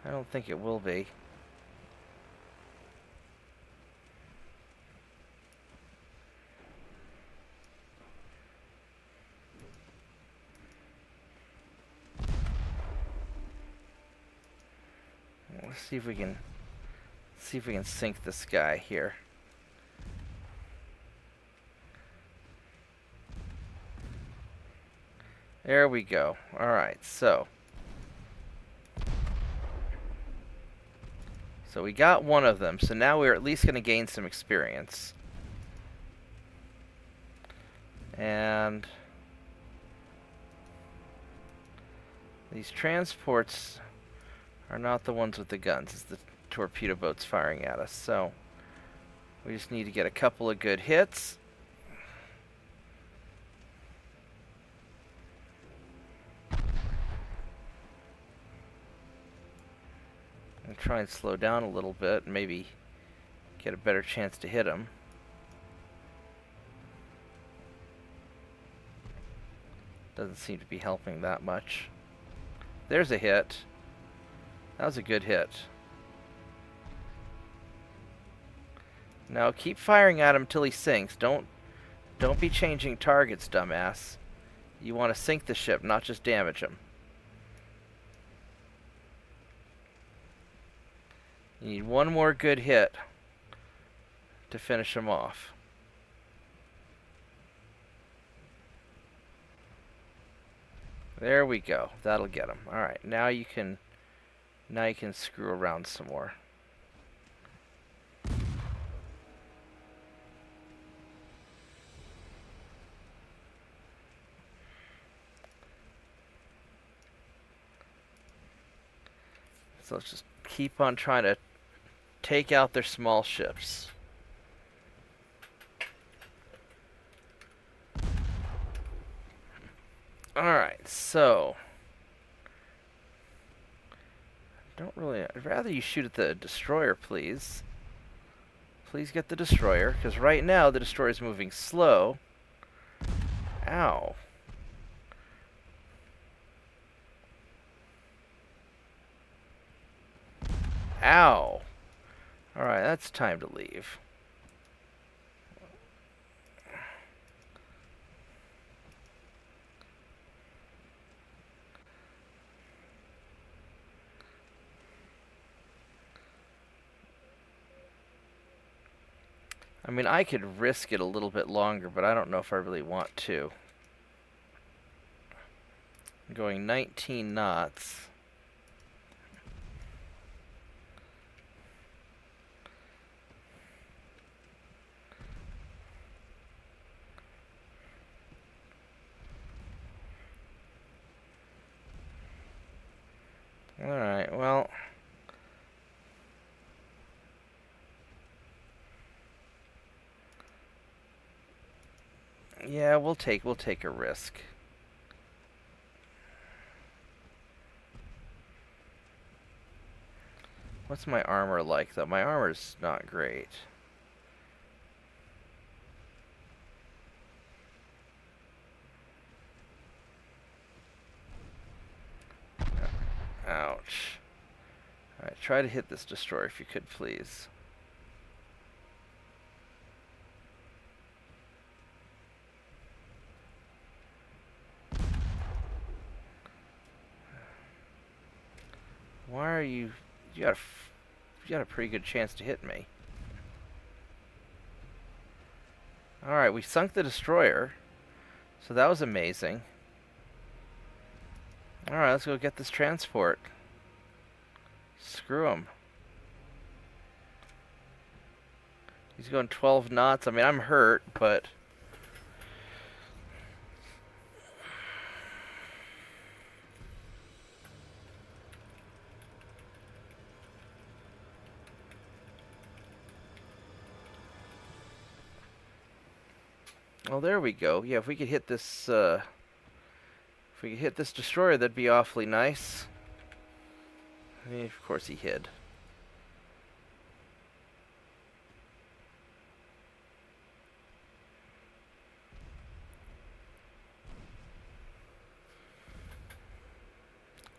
I don't think it will be. Let's see if we can sink this guy here. There we go. Alright, so we got one of them, so now we're at least going to gain some experience. And these transports are not the ones with the guns. It's the torpedo boats firing at us. So we just need to get a couple of good hits. And try and slow down a little bit, and maybe get a better chance to hit him. Doesn't seem to be helping that much. There's a hit. That was a good hit. Now keep firing at him till he sinks. Don't be changing targets, dumbass. You want to sink the ship, not just damage him. You need one more good hit to finish him off. There we go. That'll get him. All right, now you can screw around some more. So let's just keep on trying to take out their small ships. Alright, so I'd rather you shoot at the destroyer, please. Please get the destroyer, because right now the destroyer's moving slow. Ow. Ow. Alright, that's time to leave. I mean, I could risk it a little bit longer, but I don't know if I really want to. I'm going 19 knots. Alright, well... yeah, we'll take a risk. What's my armor like, though? My armor's not great. Ouch. Alright, try to hit this destroyer if you could, please. Why are you... you got a pretty good chance to hit me. Alright, we sunk the destroyer. So that was amazing. Alright, let's go get this transport. Screw him. He's going 12 knots. I mean, I'm hurt, but... well, there we go. Yeah, if we could hit this, destroyer, that'd be awfully nice. I mean, of course he hid.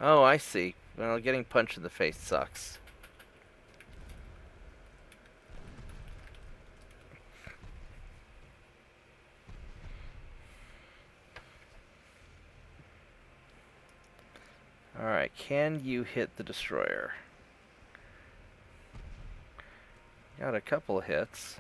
Oh, I see. Well, getting punched in the face sucks. Alright, can you hit the destroyer? Got a couple of hits.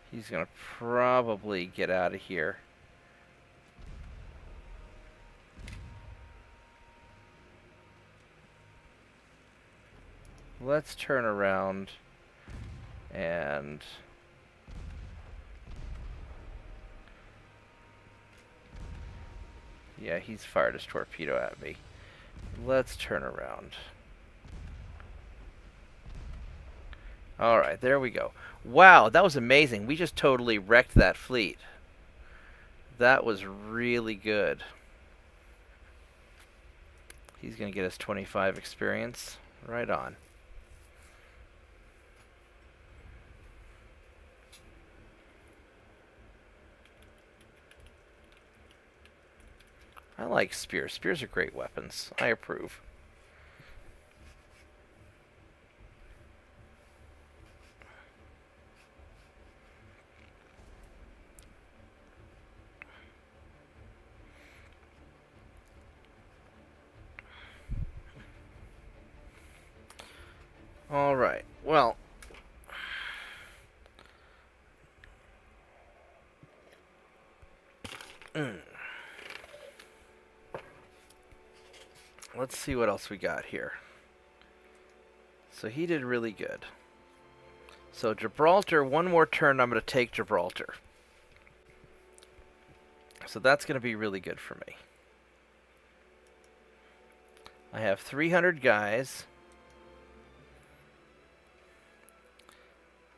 He's gonna probably get out of here. Let's turn around and... yeah, he's fired his torpedo at me. Let's turn around. Alright, there we go. Wow, that was amazing. We just totally wrecked that fleet. That was really good. He's going to get us 25 experience. Right on. I like spears. Spears are great weapons. I approve. Alright, well. Let's see what else we got here. So he did really good. So Gibraltar, one more turn, I'm going to take Gibraltar. So that's going to be really good for me. I have 300 guys.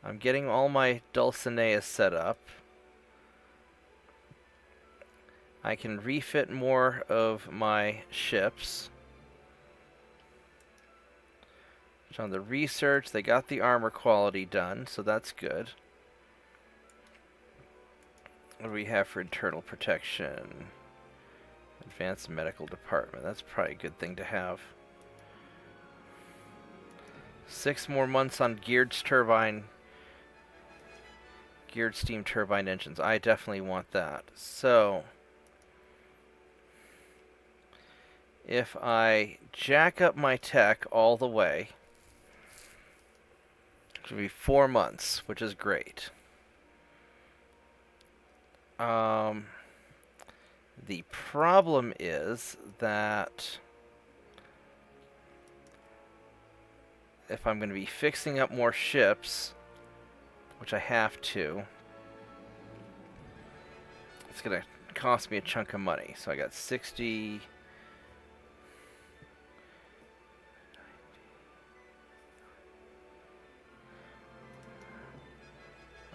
I'm getting all my Dulcinea set up. I can refit more of my ships. On the research, they got the armor quality done, so that's good. What do we have for internal protection? Advanced medical department. That's probably a good thing to have. 6 more months on geared steam turbine engines. I definitely want that. So if I jack up my tech all the way, it will be 4 months, which is great. The problem is that if I'm going to be fixing up more ships, which I have to, it's going to cost me a chunk of money. So I got 60...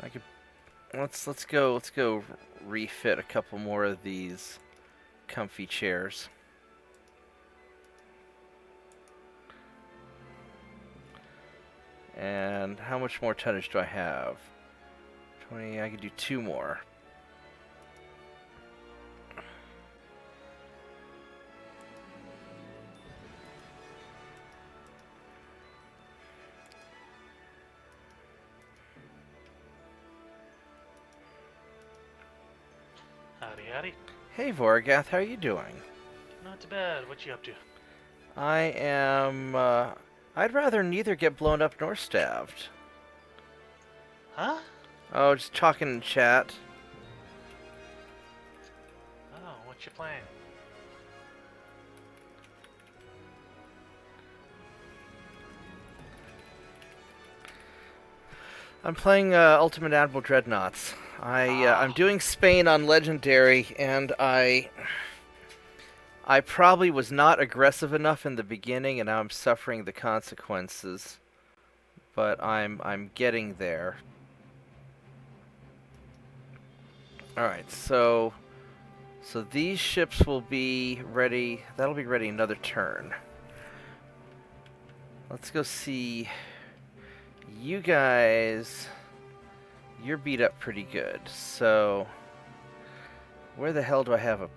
I could let's go refit a couple more of these comfy chairs. And how much more tonnage do I have? 20. I could do 2 more. Howdy, howdy. Hey Voragath, how are you doing? Not too bad. What you up to? I am, I'd rather neither get blown up nor stabbed. Huh? Oh, just talking in chat. Oh, what you playing? I'm playing Ultimate Admiral Dreadnoughts. I'm doing Spain on Legendary, and I probably was not aggressive enough in the beginning, and now I'm suffering the consequences. But I'm getting there. All right, so these ships will be ready. That'll be ready another turn. Let's go see. You guys, you're beat up pretty good. So where the hell do I have a...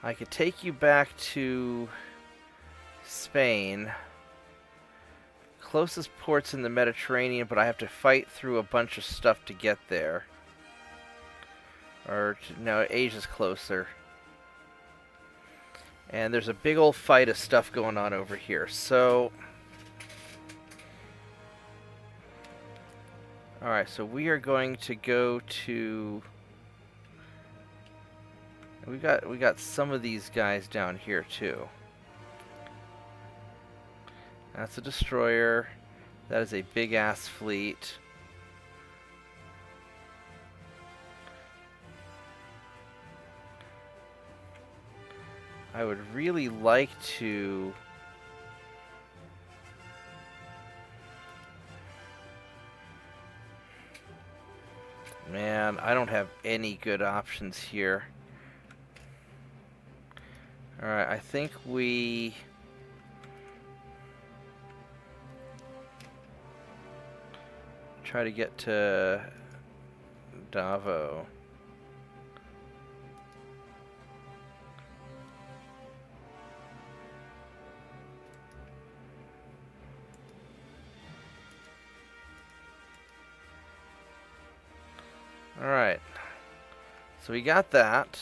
I could take you back to Spain. Closest port's in the Mediterranean, but I have to fight through a bunch of stuff to get there. Or, no, Asia's closer. And there's a big old fight of stuff going on over here. So, alright, so we are going to go to... We got some of these guys down here too. That's a destroyer. That is a big ass fleet. I would really like to And I don't have any good options here. Alright, I think we... try to get to Davo. Alright. So we got that.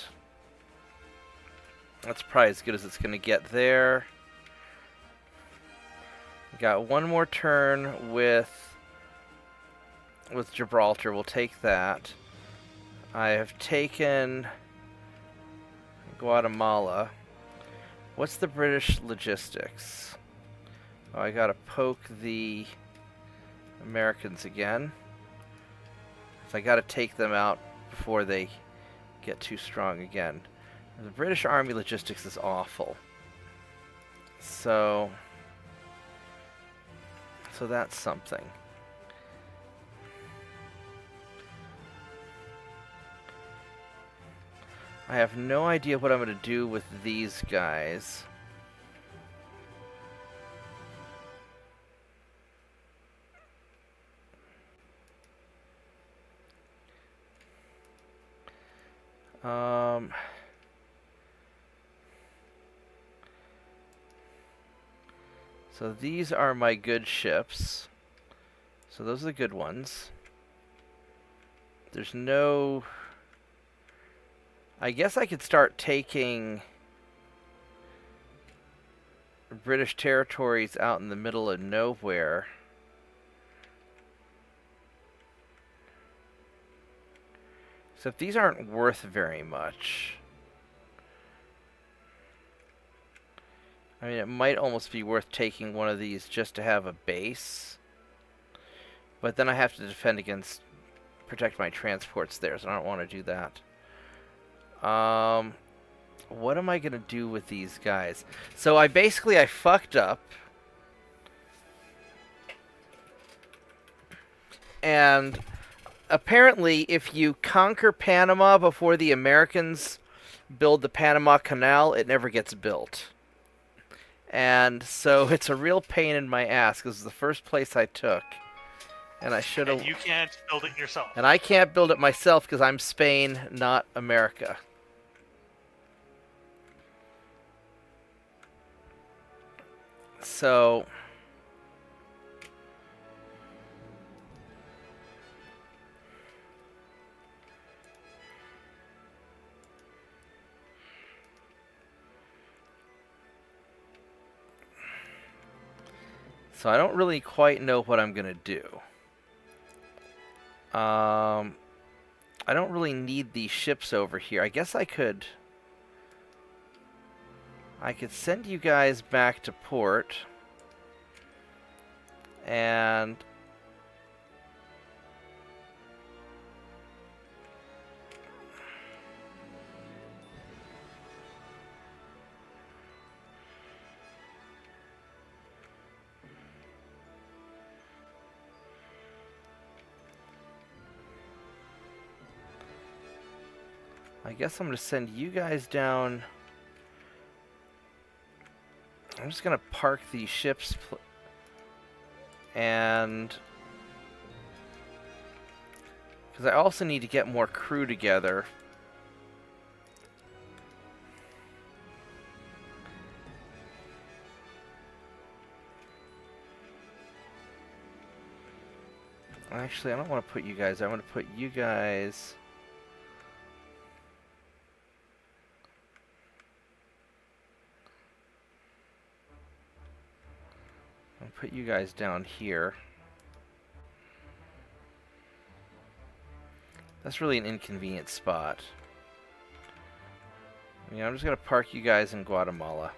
That's probably as good as it's going to get there. We got one more turn with Gibraltar. We'll take that. I have taken Guatemala. What's the British logistics? Oh, I gotta poke the Americans again. So I gotta take them out before they get too strong again. The British Army logistics is awful. So that's something. I have no idea what I'm going to do with these guys. So these are my good ships. So those are the good ones. There's no... I guess I could start taking British territories out in the middle of nowhere. Except these aren't worth very much. I mean, it might almost be worth taking one of these just to have a base. But then I have to defend against, protect my transports there, so I don't want to do that. What am I going to do with these guys? So I fucked up. And apparently, if you conquer Panama before the Americans build the Panama Canal, it never gets built. And so it's a real pain in my ass, because it's the first place I took. And I should have... And you can't build it yourself. And I can't build it myself, because I'm Spain, not America. So... So I don't really quite know what I'm going to do. I don't really need these ships over here. I guess I could send you guys back to port. And I guess I'm going to send you guys down. I'm just going to park these ships and... because I also need to get more crew together. Actually, I don't want to put you guys. I want to put you guys... I'll put you guys down here. That's really an inconvenient spot. I'm just going to park you guys in Guatemala.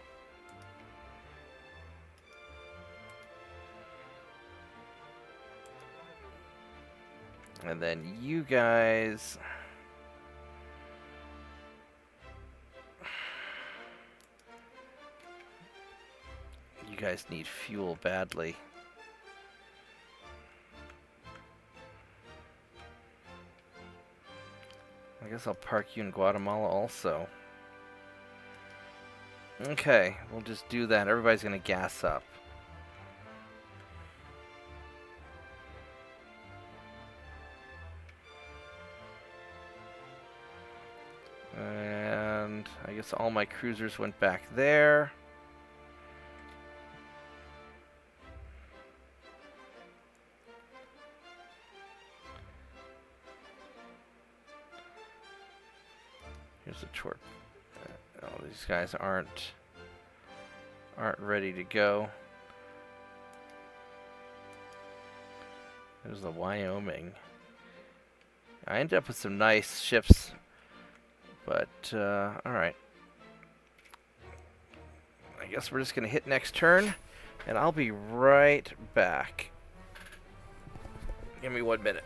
And then you guys... You guys need fuel badly. guess I'll park you in Guatemala also. Okay, we'll just do that. Everybody's gonna gas up. And I guess all my cruisers went back there. Here's the torp. Oh, these guys aren't ready to go. There's the Wyoming. I ended up with some nice ships, but alright. I guess we're just gonna hit next turn, and I'll be right back. Give me 1 minute.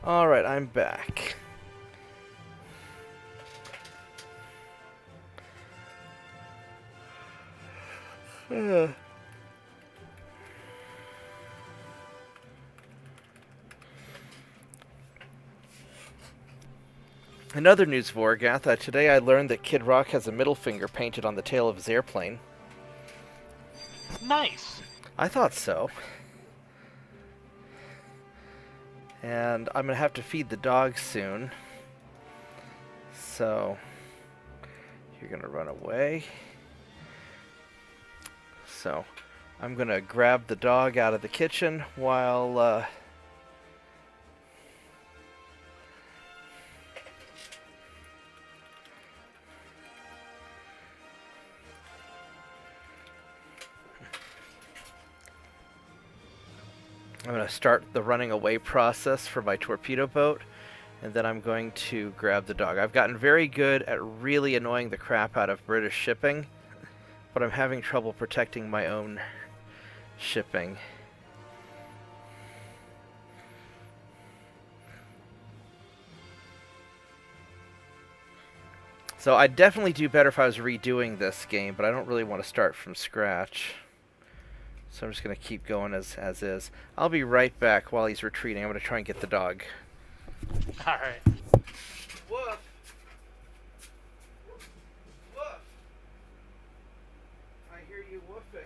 Alright, I'm back. In other news, Vorgath, today I learned that Kid Rock has a middle finger painted on the tail of his airplane. Nice. I thought so. And I'm gonna have to feed the dog soon. So you're gonna run away. So I'm gonna grab the dog out of the kitchen while I'm going to start the running away process for my torpedo boat, and then I'm going to grab the dog. I've gotten very good at really annoying the crap out of British shipping, but I'm having trouble protecting my own shipping. So I'd definitely do better if I was redoing this game, but I don't really want to start from scratch. So I'm just going to keep going as is. I'll be right back while he's retreating. I'm going to try and get the dog. Alright. Woof! Woof! I hear you woofing.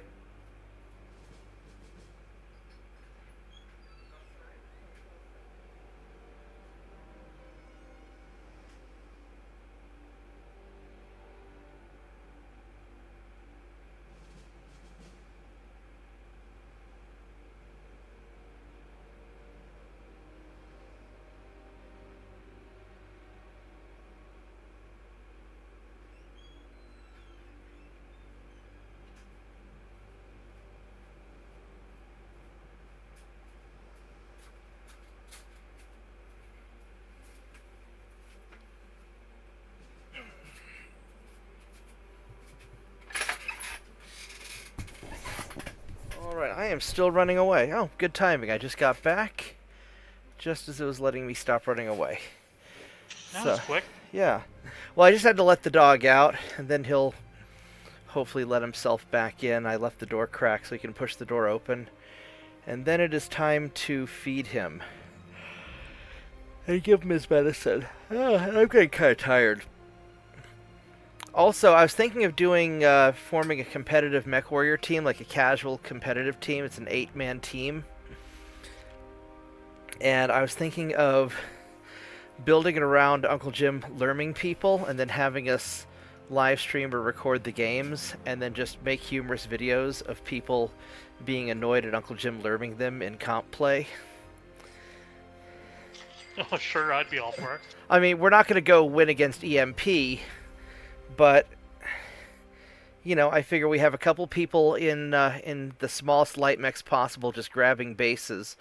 am still running away. Oh, good timing. I just got back just as it was letting me stop running away. That So, was quick. yeah. Well, I just had to let the dog out, and then he'll hopefully let himself back in. I left the door cracked so he can push the door open. And then it is time to feed him. And give him his medicine. Oh, I'm getting kind of tired. Also, I was thinking of forming a competitive mech warrior team, like a casual competitive team. It's an 8-man team. And I was thinking of building it around Uncle Jim lerming people, and then having us live stream or record the games, and then just make humorous videos of people being annoyed at Uncle Jim lerming them in comp play. Oh, sure, I'd be all for it. I mean, we're not going to go win against EMP, but you know, I figure we have a couple people in the smallest light mechs possible, just grabbing bases,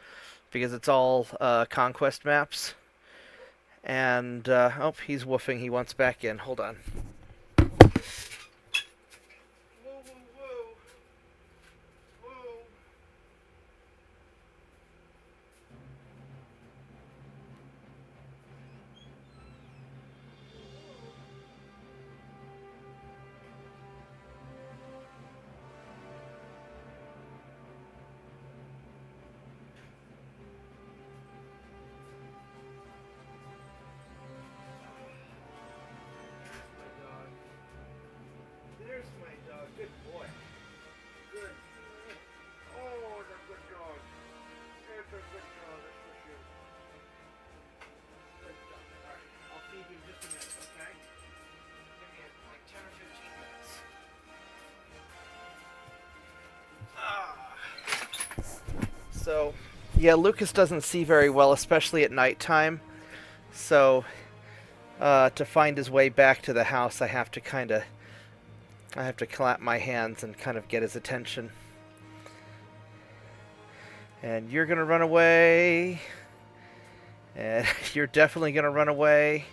because it's all conquest maps. And oh, he's woofing. He wants back in. Hold on. There's my dog. Good boy. Good. Oh, it's a good dog. It's a good dog. That's for sure. Good dog. Alright, I'll feed you in just a minute, okay? Give me like 10 or 15 minutes. So, yeah, Lucas doesn't see very well, especially at nighttime. So, to find his way back to the house, I have to clap my hands and kind of get his attention. And you're gonna run away. And you're definitely gonna run away.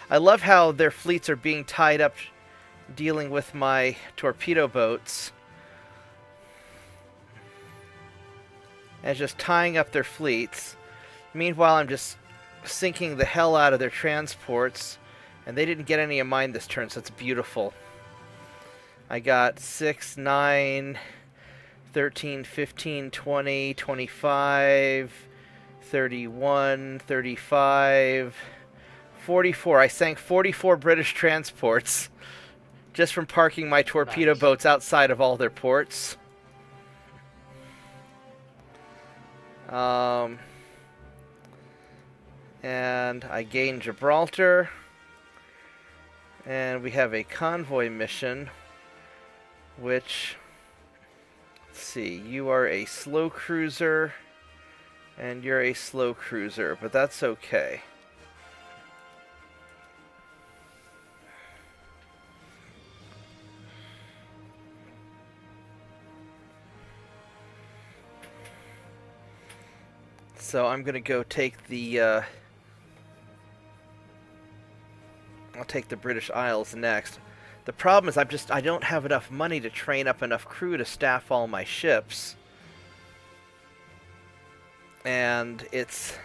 I love how their fleets are being tied up dealing with my torpedo boats. And just tying up their fleets. Meanwhile, I'm just sinking the hell out of their transports. And they didn't get any of mine this turn, so it's beautiful. I got 6, 9, 13, 15, 20, 25, 31, 35, 44. I sank 44 British transports just from parking my torpedo boats outside of all their ports. And I gained Gibraltar. And we have a convoy mission, which, let's see, you are a slow cruiser, and you're a slow cruiser, but that's okay. So I'm gonna go take the I'll take the British Isles next. The problem is I don't have enough money to train up enough crew to staff all my ships. And it's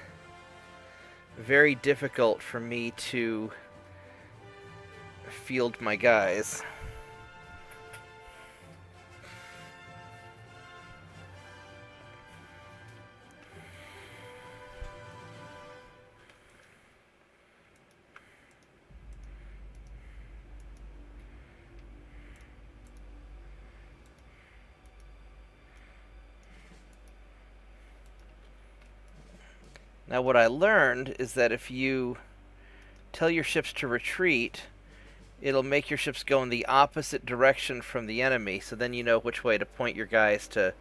very difficult for me to field my guys. Now what I learned is that if you tell your ships to retreat, it'll make your ships go in the opposite direction from the enemy, so then you know which way to point your guys to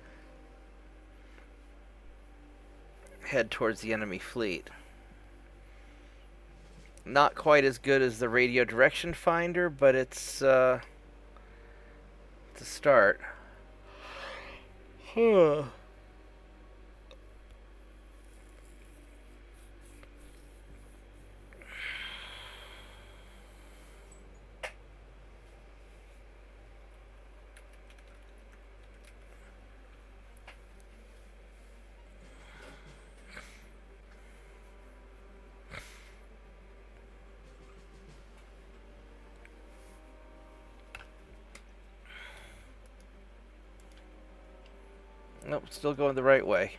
head towards the enemy fleet. Not quite as good as the radio direction finder, but it's a start. Huh. Nope, still going the right way.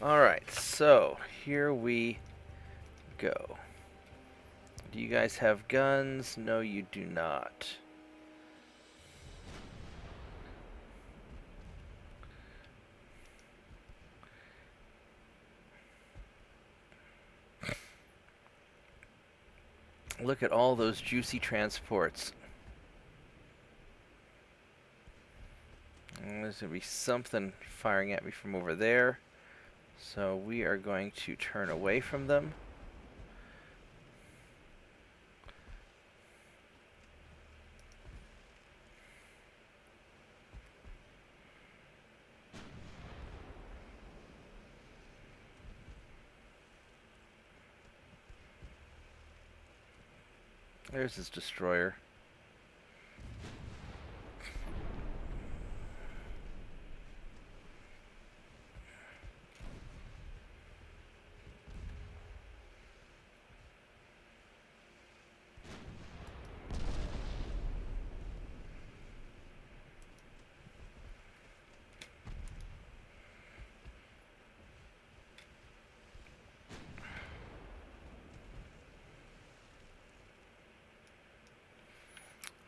Alright, so here we go. Do you guys have guns? No, you do not. Look at all those juicy transports. And there's going to be something firing at me from over there. So we are going to turn away from them. There's his destroyer.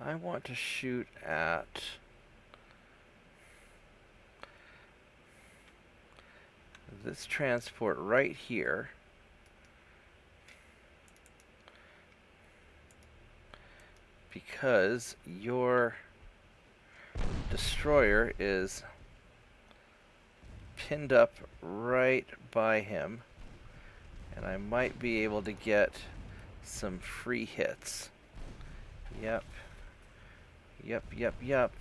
I want to shoot at this transport right here. Because your destroyer is pinned up right by him. And I might be able to get some free hits. Yep. Yep.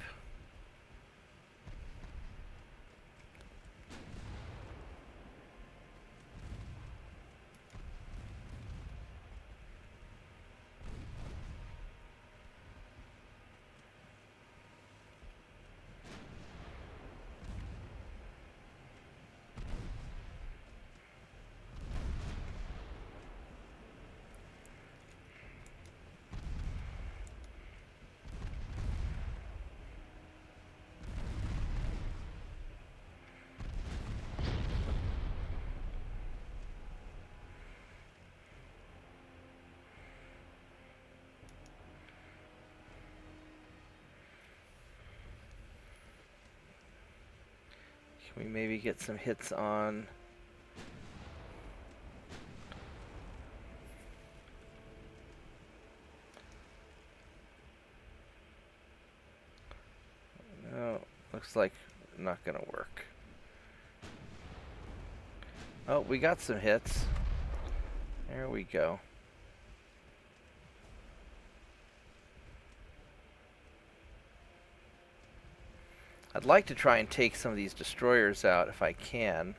Can we maybe get some hits on... No, looks like not gonna work. Oh, we got some hits. There we go. I'd like to try and take some of these destroyers out if I can.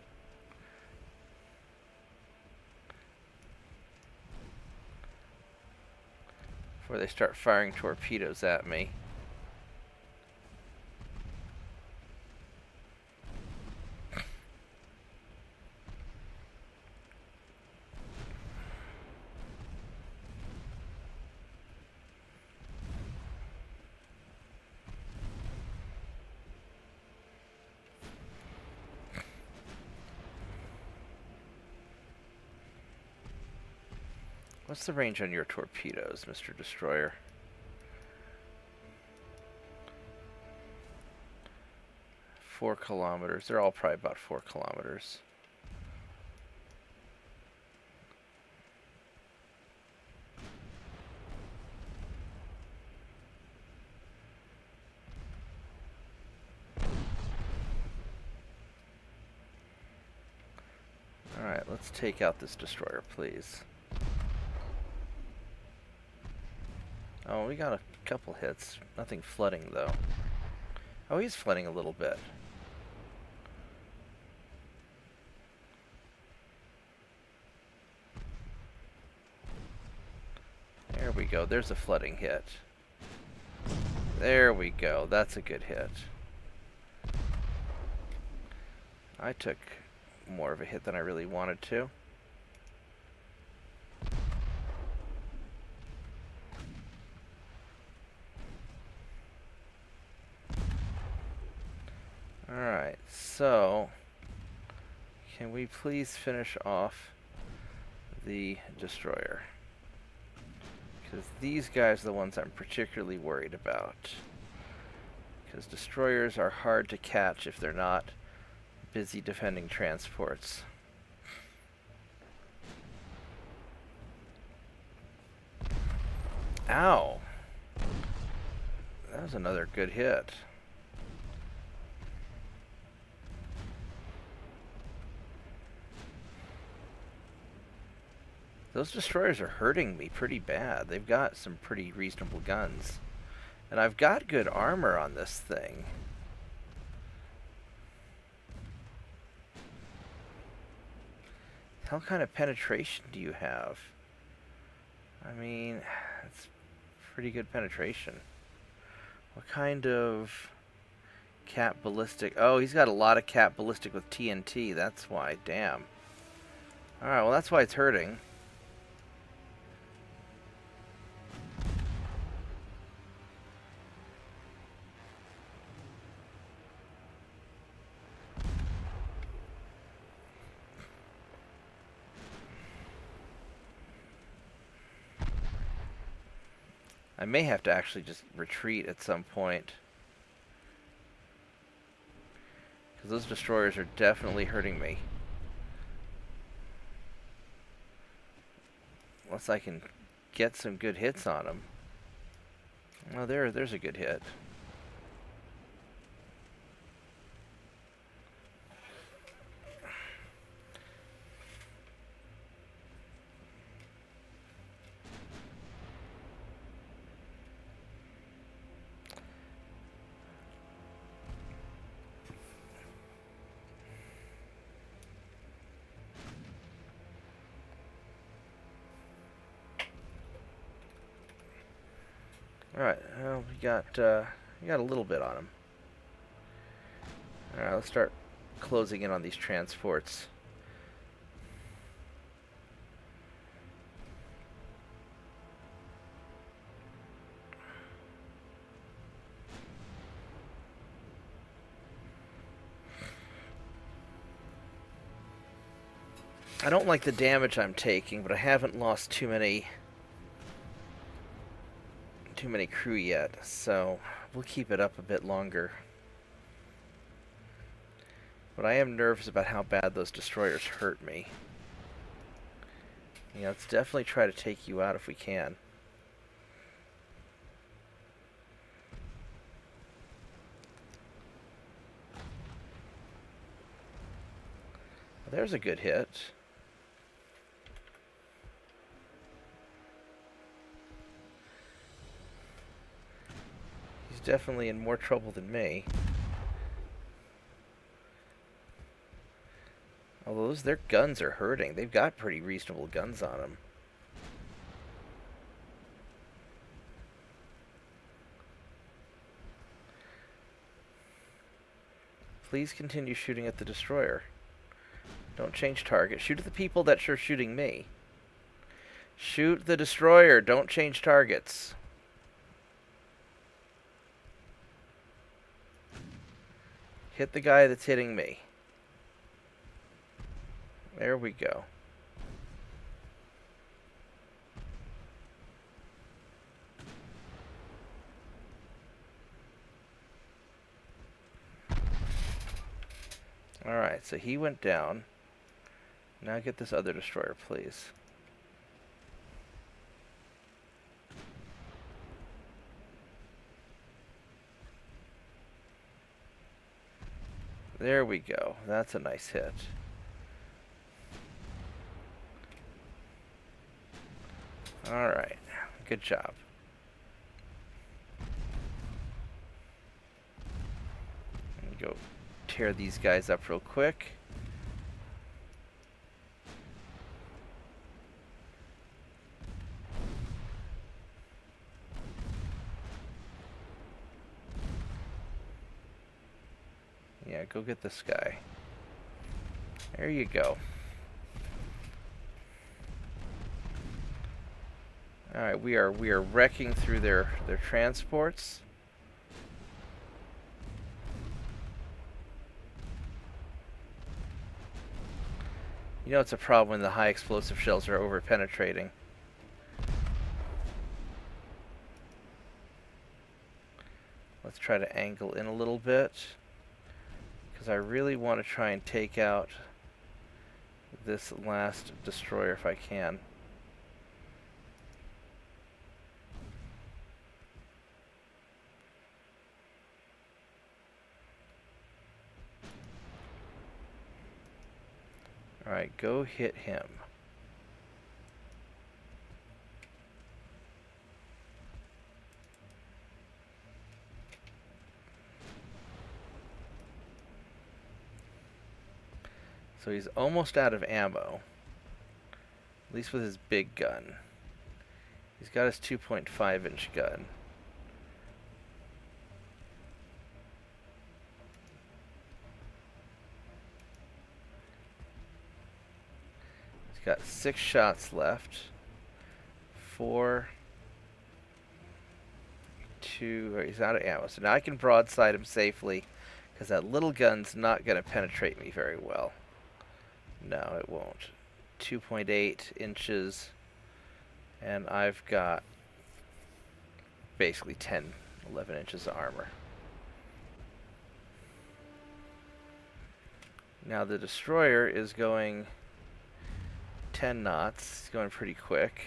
Before they start firing torpedoes at me. What's the range on your torpedoes, Mr. Destroyer? Four kilometers. They're all probably about 4 kilometers. Alright, let's take out this destroyer, please. Oh, we got a couple hits. Nothing flooding, though. Oh, he's flooding a little bit. There we go. There's a flooding hit. There we go. That's a good hit. I took more of a hit than I really wanted to. Alright, so can we please finish off the destroyer? Because these guys are the ones I'm particularly worried about. Because destroyers are hard to catch if they're not busy defending transports. Ow! That was another good hit. Those destroyers are hurting me pretty bad. They've got some pretty reasonable guns. And I've got good armor on this thing. What kind of penetration do you have? I mean, it's pretty good penetration. What kind of cap ballistic? Oh, he's got a lot of cap ballistic with TNT. That's why. Damn. Alright, well that's why it's hurting. I may have to actually just retreat at some point. Because those destroyers are definitely hurting me. Unless I can get some good hits on them. Oh, there's a good hit. Alright, well, we got a little bit on him. Alright, let's start closing in on these transports. I don't like the damage I'm taking, but I haven't lost too many crew yet, so we'll keep it up a bit longer. But I am nervous about how bad those destroyers hurt me. Yeah, let's definitely try to take you out if we can. There's a good hit. He's definitely in more trouble than me. Although their guns are hurting. They've got pretty reasonable guns on them. Please continue shooting at the destroyer. Don't change target. Shoot at the people that are shooting me. Shoot the destroyer. Don't change targets. Hit the guy that's hitting me. There we go. Alright, so he went down. Now get this other destroyer, please. There we go. That's a nice hit. Alright, good job. Go tear these guys up real quick. Yeah, go get this guy. There you go. Alright, we are wrecking through their transports. You know it's a problem when the high explosive shells are over penetrating. Let's try to angle in a little bit, because I really want to try and take out this last destroyer if I can. Alright, go hit him. So he's almost out of ammo. At least with his big gun. He's got his 2.5-inch gun. He's got 6 shots left. 4, 2, he's out of ammo. So now I can broadside him safely, because that little gun's not going to penetrate me very well. No, it won't. 2.8 inches, and I've got basically 10, 11 inches of armor. Now the destroyer is going 10 knots. It's going pretty quick.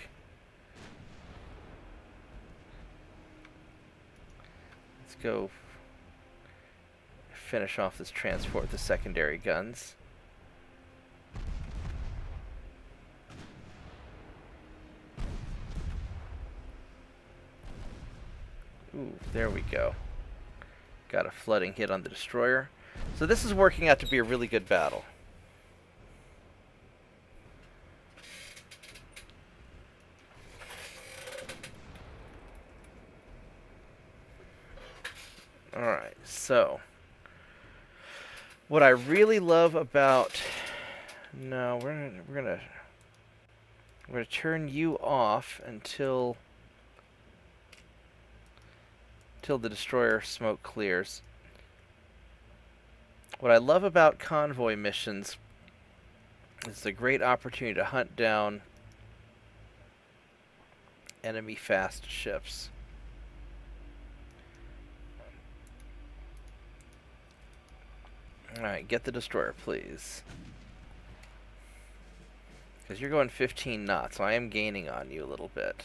Let's go finish off this transport with the secondary guns. Ooh, there we go. Got a flooding hit on the destroyer. So this is working out to be a really good battle. Alright, so what I really love about... No, we're gonna turn you off until the destroyer smoke clears. What I love about convoy missions is it's a great opportunity to hunt down enemy fast ships. Alright, get the destroyer, please. Because you're going 15 knots, so I am gaining on you a little bit.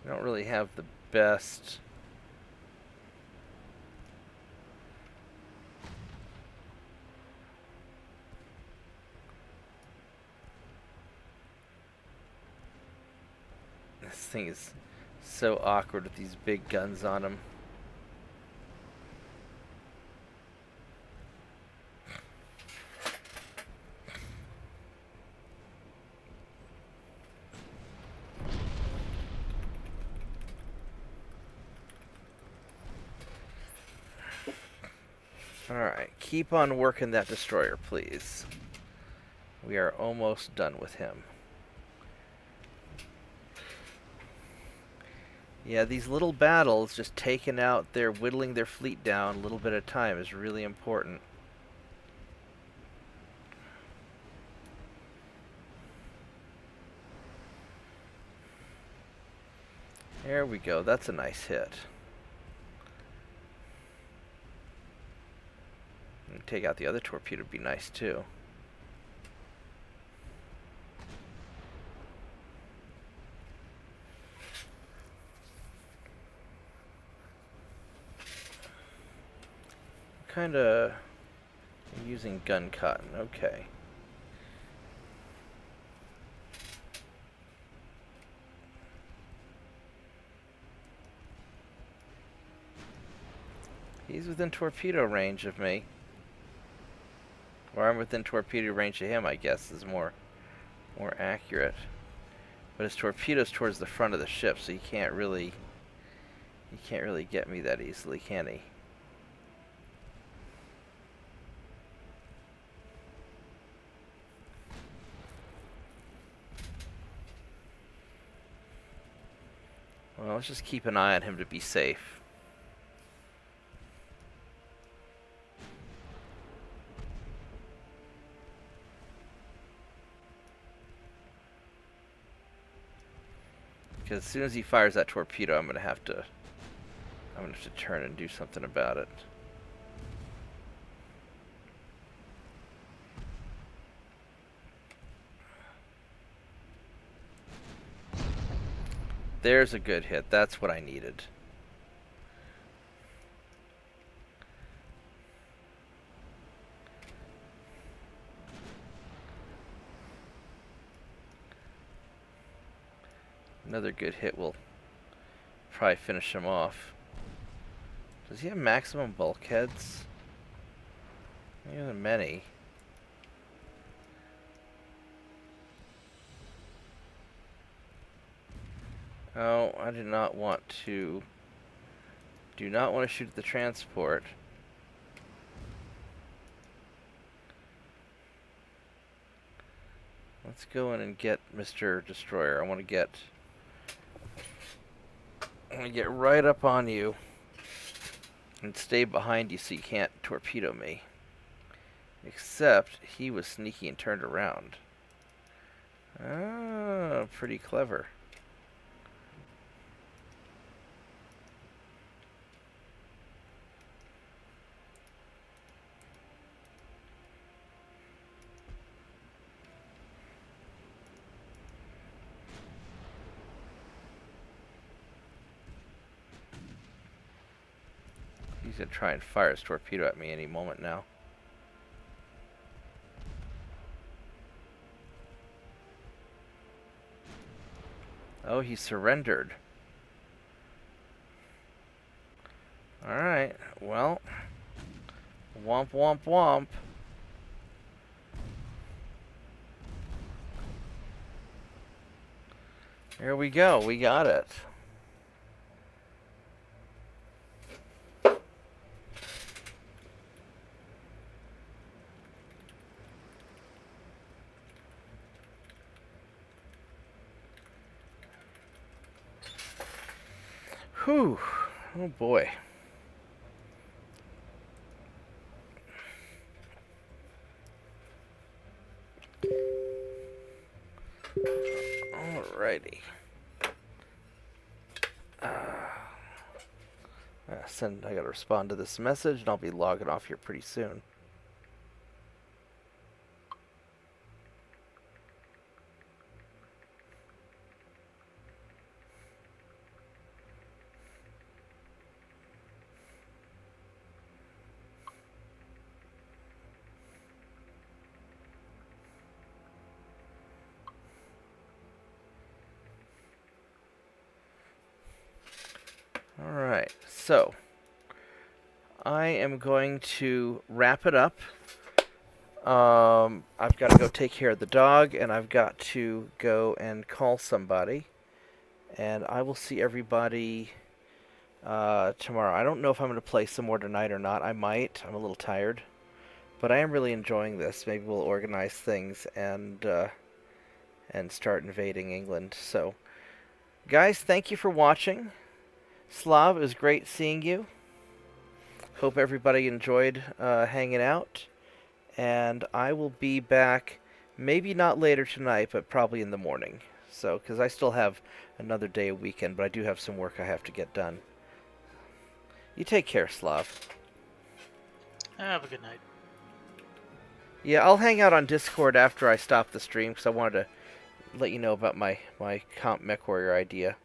I don't really have the best... This thing is so awkward with these big guns on them. Alright, keep on working that destroyer, please. We are almost done with him. Yeah, these little battles, just taking out whittling their fleet down a little bit at a time is really important. There we go, that's a nice hit. And take out the other torpedo would be nice too. Kinda using gun cotton, okay. He's within torpedo range of me. Or I'm within torpedo range of him, I guess, is more accurate. But his torpedo's towards the front of the ship, so he can't really get me that easily, can he? Well, let's just keep an eye on him to be safe. Because as soon as he fires that torpedo, I'm gonna have to turn and do something about it. There's a good hit. That's what I needed. Another good hit will probably finish him off. Does he have maximum bulkheads? He hasn't many. Oh, I do not want to shoot at the transport. Let's go in and get Mr. Destroyer. I want to get right up on you and stay behind you so you can't torpedo me. Except he was sneaky and turned around. Ah, pretty clever. He's gonna try and fire his torpedo at me any moment now. Oh, he surrendered. Alright, well. Womp womp womp. There we go, we got it. Whew. Oh boy. Alrighty. I gotta respond to this message and I'll be logging off here pretty soon. Alright, so I am going to wrap it up. I've got to go take care of the dog, and I've got to go and call somebody. And I will see everybody tomorrow. I don't know if I'm going to play some more tonight or not. I might. I'm a little tired. But I am really enjoying this. Maybe we'll organize things and start invading England. So, guys, thank you for watching. Slav, it was great seeing you. Hope everybody enjoyed hanging out. And I will be back, maybe not later tonight, but probably in the morning. So, because I still have another day a weekend, but I do have some work I have to get done. You take care, Slav. Have a good night. Yeah, I'll hang out on Discord after I stop the stream, because I wanted to let you know about my Comp Mech Warrior idea.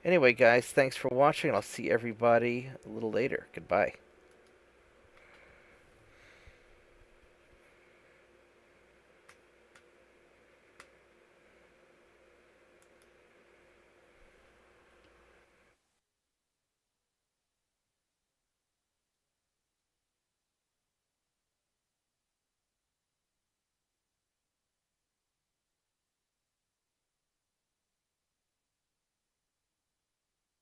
Anyway, guys, thanks for watching. I'll see everybody a little later. Goodbye.